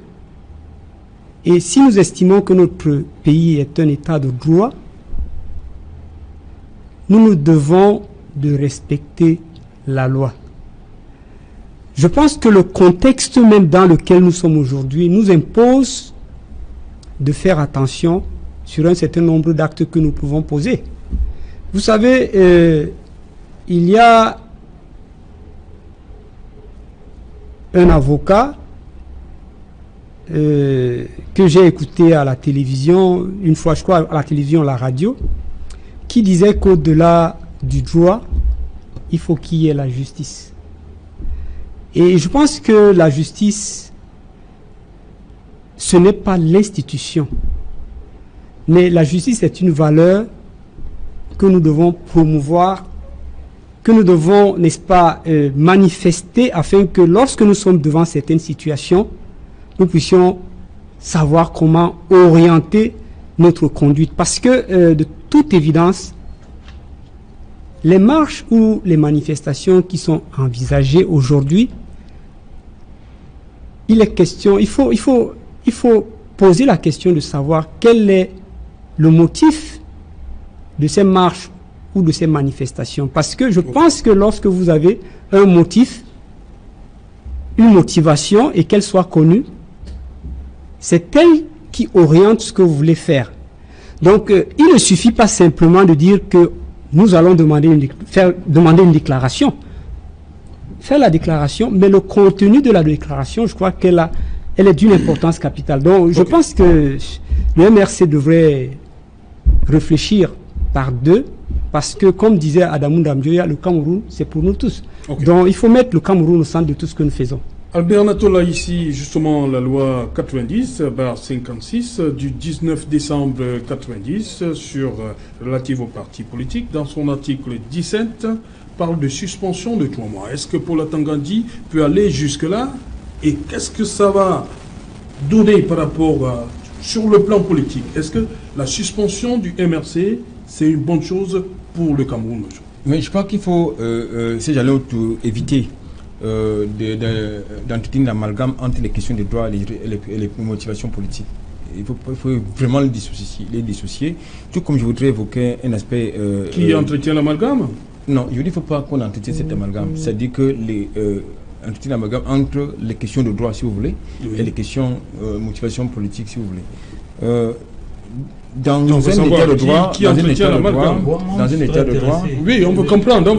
et si nous estimons que notre pays est un état de droit, nous devons de respecter la loi. Je pense que le contexte même dans lequel nous sommes aujourd'hui nous impose de faire attention sur un certain nombre d'actes que nous pouvons poser. Vous savez, il y a un avocat que j'ai écouté à la télévision, une fois je crois à la télévision, à la radio, qui disait qu'au-delà du droit, il faut qu'il y ait la justice. Et je pense que la justice, ce n'est pas l'institution, mais la justice est une valeur que nous devons promouvoir, que nous devons, n'est-ce pas, manifester afin que lorsque nous sommes devant certaines situations, nous puissions savoir comment orienter notre conduite. Parce que, de toute évidence, les marches ou les manifestations qui sont envisagées aujourd'hui, il faut poser la question de savoir quel est le motif de ces marches ou de ces manifestations. Parce que je pense que lorsque vous avez un motif, une motivation et qu'elle soit connue, c'est elle qui oriente ce que vous voulez faire. Donc, il ne suffit pas simplement de dire que nous allons demander une déclaration. Faire la déclaration, mais le contenu de la déclaration, je crois qu'elle est d'une importance capitale. Donc, je pense que le MRC devrait réfléchir par deux, parce que, comme disait Adamou Ndamdioya, le Cameroun, c'est pour nous tous. Donc, il faut mettre le Cameroun au centre de tout ce que nous faisons. Albert Natola, ici, justement, la loi 90/56 du 19 décembre 90 relative aux partis politiques, dans son article 17, parle de suspension de 3 mois. Est-ce que Paul Atangandi peut aller jusque-là? Et qu'est-ce que ça va donner par rapport sur le plan politique? Est-ce que la suspension du MRC, c'est une bonne chose pour le Cameroun? Mais je crois qu'il faut, si j'allais éviter d'entretenir l'amalgame entre les questions de droit et les motivations politiques. Il faut vraiment les dissocier. Tout comme je voudrais évoquer un aspect... Qui entretient l'amalgame? Non, je veux dire qu'il ne faut pas qu'on entretienne cet amalgame. C'est-à-dire que entretient l'amalgame entre les questions de droit, si vous voulez, et les questions motivation politique, si vous voulez. Dans un état de droit, oui, on veut comprendre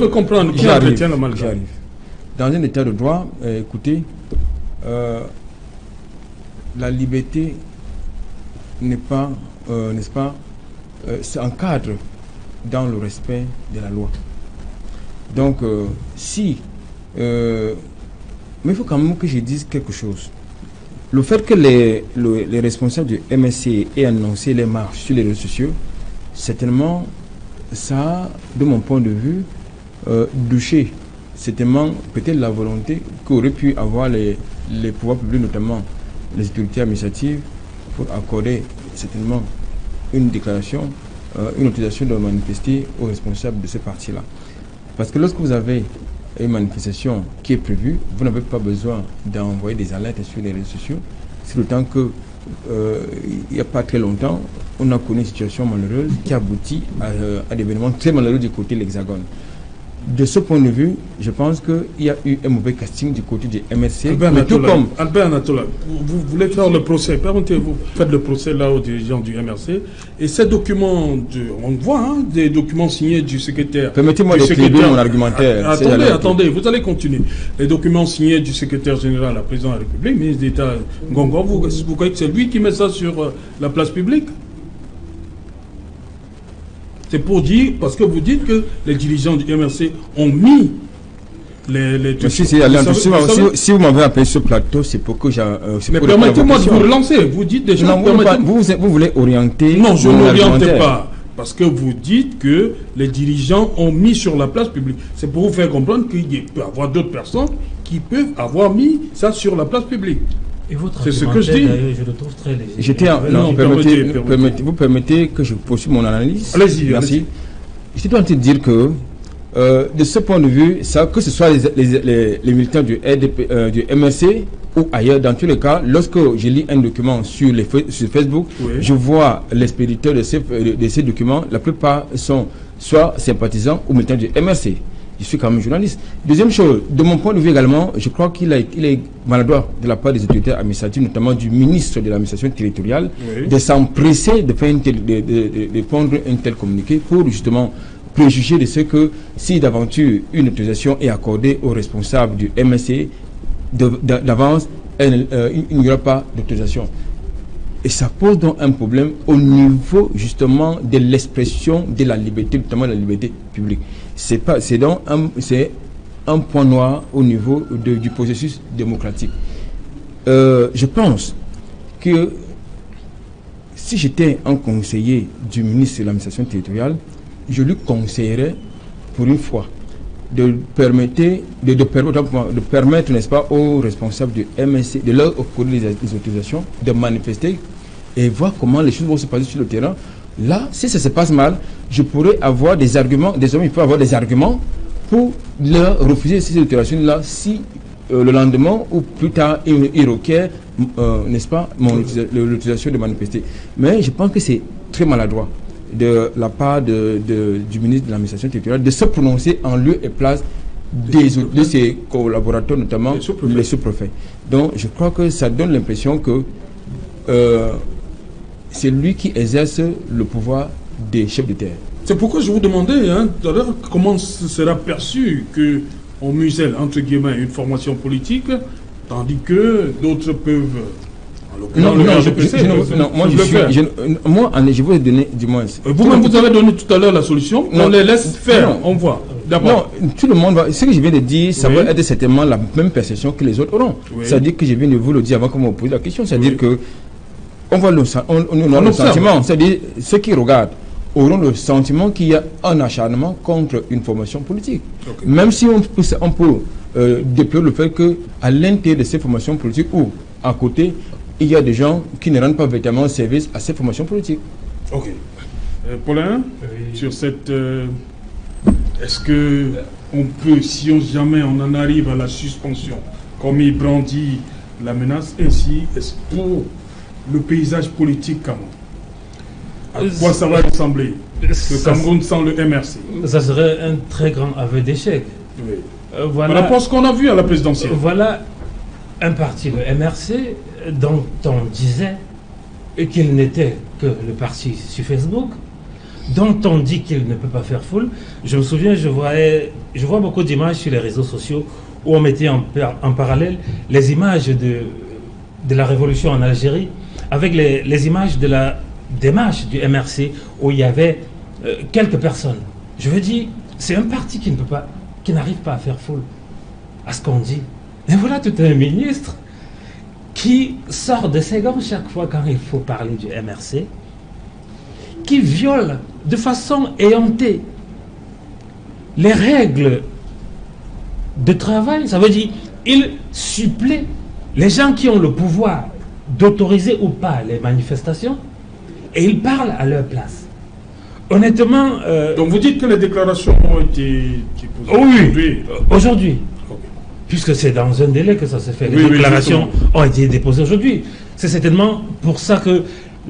qui entretient l'amalgame. Dans un état de droit, écoutez, la liberté n'est pas, n'est-ce pas, s'encadre dans le respect de la loi. Donc, mais il faut quand même que je dise quelque chose. Le fait que les responsables du MSC aient annoncé les marches sur les réseaux sociaux, certainement, ça a, de mon point de vue, douché certainement peut-être la volonté qu'auraient pu avoir les pouvoirs publics, notamment les autorités administratives, pour accorder certainement une déclaration, une autorisation de manifester aux responsables de ce parti-là. Parce que lorsque vous avez une manifestation qui est prévue, vous n'avez pas besoin d'envoyer des alertes sur les réseaux sociaux, c'est le temps que il n'y a pas très longtemps, on a connu une situation malheureuse qui aboutit à des événements très malheureux du côté de l'Hexagone. De ce point de vue, je pense qu'il y a eu un mauvais casting du côté du MRC. Albert Anatola, vous voulez faire le procès, permettez-vous, faites le procès là aux dirigeants du MRC. Et ces documents, on voit, des documents signés du secrétaire. Permettez-moi d'écrire mon argumentaire. Attendez, vous allez continuer. Les documents signés du secrétaire général, la présidente de la République, ministre d'État Ngongo, vous croyez que c'est lui qui met ça sur la place publique? C'est pour dire, parce que vous dites que les dirigeants du MRC ont mis si vous m'avez appelé sur plateau, c'est pour que j'ai... Mais permettez-moi de vous relancer. Vous dites déjà... Vous voulez orienter... Non, je n'oriente pas. Parce que vous dites que les dirigeants ont mis sur la place publique. C'est pour vous faire comprendre qu'il peut y avoir d'autres personnes qui peuvent avoir mis ça sur la place publique. C'est ce que je dis. Je le trouve très léger. Vous permettez que je poursuive mon analyse? Allez-y. Merci. J'étais en train de dire que, de ce point de vue, que ce soit les militants du MRC ou ailleurs, dans tous les cas, lorsque je lis un document sur Facebook, je vois l'expéditeur de ces documents, la plupart sont soit sympathisants ou militants du MRC. Je suis quand même journaliste. Deuxième chose, de mon point de vue également, je crois qu'il est maladroit de la part des autorités administratives, notamment du ministre de l'administration territoriale, de s'empresser de faire de prendre un tel communiqué pour justement préjuger de ce que si d'aventure une autorisation est accordée aux responsables du MSC, d'avance, il n'y aura pas d'autorisation. Et ça pose donc un problème au niveau justement de l'expression de la liberté, notamment la liberté publique. C'est un point noir au niveau du processus démocratique. Je pense que si j'étais un conseiller du ministre de l'administration territoriale, je lui conseillerais pour une fois de permettre, n'est-ce pas, aux responsables du MSC de leur accorder des autorisations, de manifester et voir comment les choses vont se passer sur le terrain. Là, si ça se passe mal, je pourrais avoir des arguments, désormais il peut avoir des arguments pour leur refuser ces autorisations-là si le lendemain ou plus tard ils requièrent, n'est-ce pas, l'autorisation de manifester. Mais je pense que c'est très maladroit de la part du ministre de l'administration territoriale de se prononcer en lieu et place de ses collaborateurs, notamment les sous-préfets. Donc je crois que ça donne l'impression que c'est lui qui exerce le pouvoir des chefs de terre. C'est pourquoi je vous demandais tout à l'heure comment sera perçu qu'on muselle entre guillemets une formation politique, tandis que d'autres peuvent. Je vous ai donné du moins. Vous-même, vous avez donné tout à l'heure la solution. On les laisse faire, on voit. D'abord. Non, tout le monde va. Ce que je viens de dire, ça va être certainement la même perception que les autres auront. C'est-à-dire que je viens de vous le dire avant qu'on me pose la question. C'est-à-dire que on va le sentiment. C'est-à-dire ceux qui regardent auront le sentiment qu'il y a un acharnement contre une formation politique. Même si on peut déplorer le fait qu'à l'intérieur de ces formations politiques ou à côté, il y a des gens qui ne rendent pas véritablement service à ces formations politiques. Ok. Paulin, sur cette... est-ce que on peut, si jamais on en arrive à la suspension, comme il brandit la menace, ainsi, est-ce pour le paysage politique Cameroun? À quoi ça va ressembler? Le Cameroun sans le MRC. Ça serait un très grand aveu d'échec. Voilà. Par rapport à ce qu'on a vu à la présidentielle. Voilà un parti, le MRC, dont on disait qu'il n'était que le parti sur Facebook, dont on dit qu'il ne peut pas faire foule. Je me souviens, je vois beaucoup d'images sur les réseaux sociaux où on mettait en parallèle les images de la révolution en Algérie avec les images de la démarche du MRC où il y avait quelques personnes. Je veux dire, c'est un parti qui n'arrive pas à faire foule à ce qu'on dit. Et voilà tout un ministre qui sort de ses gants chaque fois quand il faut parler du MRC, qui viole de façon éhontée les règles de travail. Ça veut dire il supplée les gens qui ont le pouvoir d'autoriser ou pas les manifestations et il parle à leur place. Honnêtement... Donc vous dites que les déclarations ont été posées aujourd'hui. Puisque c'est dans un délai que ça se fait. Les déclarations ont été déposées aujourd'hui. C'est certainement pour ça que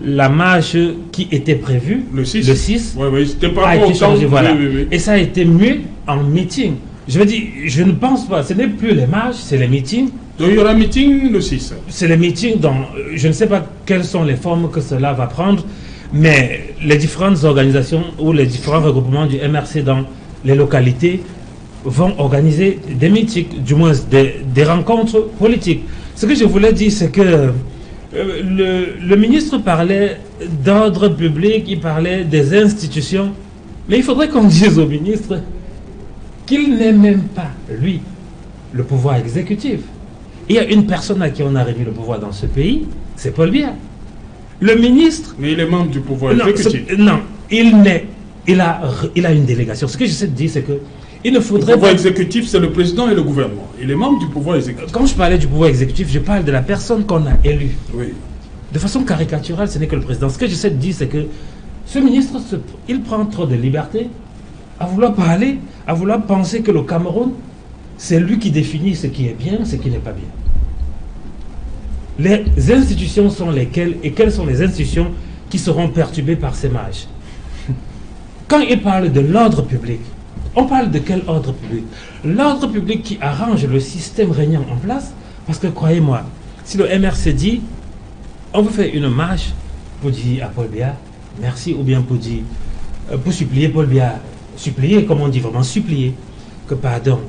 la marche qui était prévue, le 6 a été changée. Voilà. Et ça a été mué en meeting. Je veux dire, je ne pense pas, ce n'est plus les marches, c'est les meetings. Donc il y aura un meeting le 6. C'est les meetings dont je ne sais pas quelles sont les formes que cela va prendre, mais les différentes organisations ou les différents regroupements du MRC dans les localités vont organiser des meetings, du moins des rencontres politiques. Ce que je voulais dire, c'est que le ministre parlait d'ordre public, il parlait des institutions, mais il faudrait qu'on dise au ministre qu'il n'est même pas, lui, le pouvoir exécutif. Il y a une personne à qui on a remis le pouvoir dans ce pays, c'est Paul Biya. Le ministre... Mais il est membre du pouvoir exécutif. Non, il a une délégation. Ce que j'essaie de dire, c'est que il ne faudrait le pouvoir exécutif, c'est le président et le gouvernement. Il est membre du pouvoir exécutif. Quand je parlais du pouvoir exécutif, je parle de la personne qu'on a élue. Oui. De façon caricaturale, ce n'est que le président. Ce que j'essaie de dire, c'est que ce ministre, il prend trop de liberté à vouloir parler, à vouloir penser que le Cameroun, c'est lui qui définit ce qui est bien, ce qui n'est pas bien. Les institutions sont lesquelles et quelles sont les institutions qui seront perturbées par ces marches? Quand il parle de l'ordre public, on parle de quel ordre public? L'ordre public qui arrange le système régnant en place, parce que croyez-moi, si le MRC dit on veut faire une marche pour dire à Paul Biya merci, ou bien pour supplier Paul Biya, supplier, comme on dit vraiment, supplier que pardon,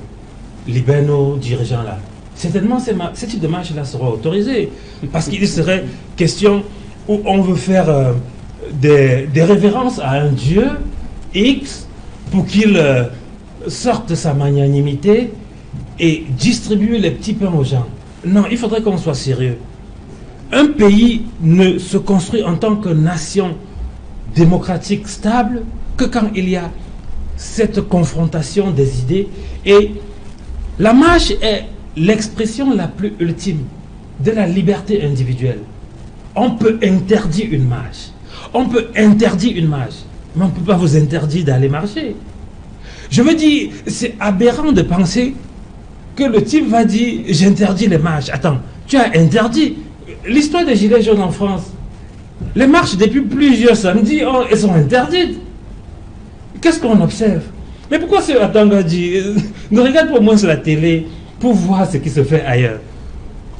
libère nos dirigeants là. Certainement, ce type de marche-là sera autorisé. Parce qu'il serait question où on veut faire des révérences à un Dieu X pour qu'il sorte sa magnanimité et distribue les petits pains aux gens. Non, il faudrait qu'on soit sérieux. Un pays ne se construit en tant que nation démocratique stable que quand il y a cette confrontation des idées. Et la marche est l'expression la plus ultime de la liberté individuelle. On peut interdire une marche. On peut interdire une marche. Mais on ne peut pas vous interdire d'aller marcher. Je veux dire, c'est aberrant de penser que le type va dire « j'interdis les marches ». Attends, tu as interdit. L'histoire des Gilets jaunes en France, les marches depuis plusieurs samedis, elles sont interdites. Qu'est-ce qu'on observe? Mais pourquoi ce Atanga dit ne regarde pas au moins sur la télé pour voir ce qui se fait ailleurs?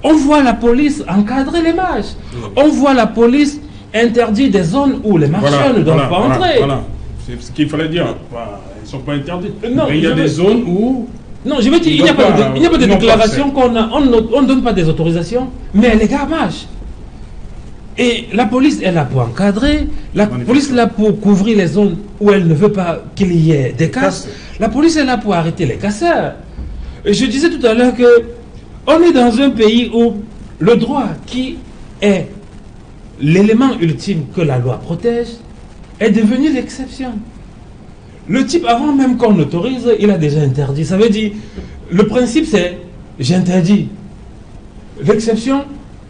On voit la police encadrer les marches. On voit la police interdire des zones où les marcheurs ne doivent pas entrer. Voilà. C'est ce qu'il fallait dire. Elles ne sont pas interdites. Non, mais il y a des zones où... Non, je veux dire, il n'y a pas de déclaration qu'on a. On ne donne pas des autorisations, mais les gars marchent. Et la police est là pour encadrer, la police est là pour couvrir les zones où elle ne veut pas qu'il y ait des casses. La police est là pour arrêter les casseurs. Je disais tout à l'heure que on est dans un pays où le droit, qui est l'élément ultime que la loi protège, est devenu l'exception. Le type, avant même qu'on l'autorise, il a déjà interdit. Ça veut dire, le principe c'est j'interdis. L'exception,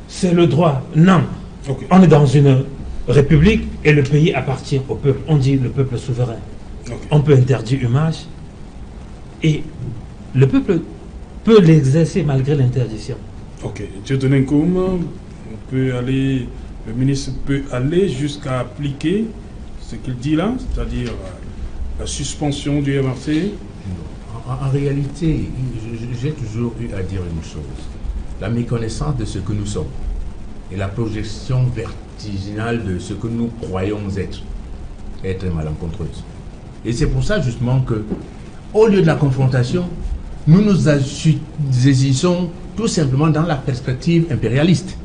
c'est le droit. Non. Okay. On est dans une république et le pays appartient au peuple. On dit le peuple souverain. Okay. On peut interdire une marche et le peuple peut l'exercer malgré l'interdiction. Ok. Dieudonné-Nkoum, le ministre peut aller jusqu'à appliquer ce qu'il dit là, c'est-à-dire la suspension du MRC. En réalité, j'ai toujours eu à dire une chose. La méconnaissance de ce que nous sommes et la projection vertiginale de ce que nous croyons être est très malencontreuse. Et c'est pour ça justement que, au lieu de la confrontation, nous nous saisissons tout simplement dans la perspective impérialiste.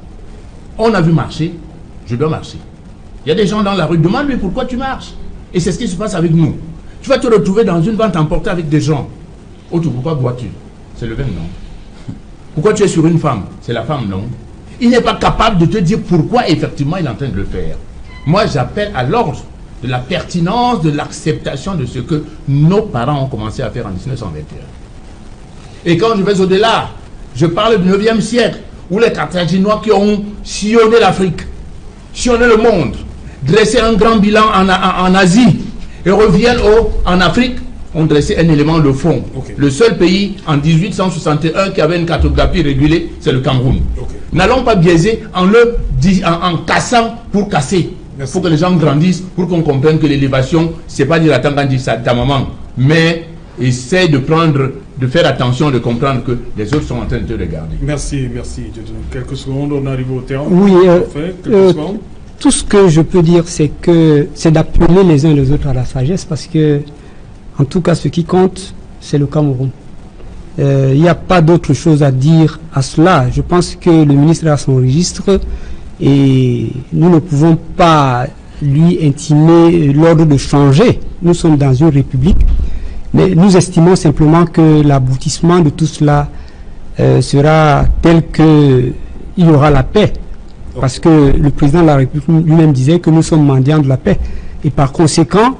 On a vu marcher, je dois marcher. Il y a des gens dans la rue, demande-lui pourquoi tu marches. Et c'est ce qui se passe avec nous. Tu vas te retrouver dans une vente emportée avec des gens. Oh, pourquoi bois-tu? C'est le vin, non? Pourquoi tu es sur une femme? C'est la femme, non? Il n'est pas capable de te dire pourquoi effectivement il est en train de le faire. Moi, j'appelle à l'ordre de la pertinence, de l'acceptation de ce que nos parents ont commencé à faire en 1921. Et quand je vais au-delà, je parle du 9e siècle, où les Carthaginois qui ont sillonné l'Afrique, sillonné le monde, dressé un grand bilan en Asie, et reviennent en Afrique, ont dressé un élément de fond. Okay. Le seul pays en 1861 qui avait une cartographie régulée, c'est le Cameroun. Okay. N'allons pas biaiser en cassant pour casser. Il faut que les gens grandissent, pour qu'on comprenne que l'élévation, c'est pas dire attends quand dit ça ta maman, mais essaie de faire attention, de comprendre que les autres sont en train de te regarder. Merci. Quelques secondes, on arrive au terme. Oui, quelques secondes. Tout ce que je peux dire, c'est d'appeler les uns les autres à la sagesse, parce que, en tout cas, ce qui compte, c'est le Cameroun. Il n'y a pas d'autre chose à dire à cela. Je pense que le ministre a son registre et nous ne pouvons pas lui intimer l'ordre de changer. Nous sommes dans une république, mais nous estimons simplement que l'aboutissement de tout cela sera tel qu'il y aura la paix. Parce que le président de la République lui-même disait que nous sommes mendiants de la paix. Et par conséquent,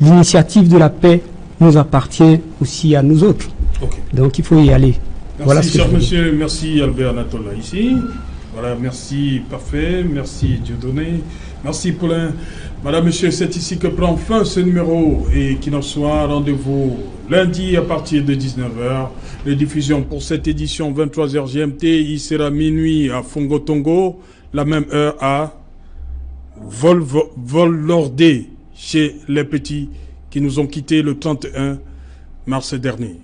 l'initiative de la paix nous appartient aussi à nous autres. Okay. Donc il faut y aller. Merci, voilà cher monsieur. Merci Albert Anatola ici. Voilà, merci Parfait, merci Dieudonné, merci Paulin. Madame, monsieur, c'est ici que prend fin ce numéro et qu'il en soit rendez-vous lundi à partir de 19h. Les diffusions pour cette édition 23h GMT, il sera minuit à Fongo-Tongo, la même heure à Vol-Lordé chez les petits qui nous ont quittés le 31 mars dernier.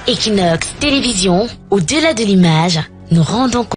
Equinox Télévision, au-delà de l'image, nous rendons compte.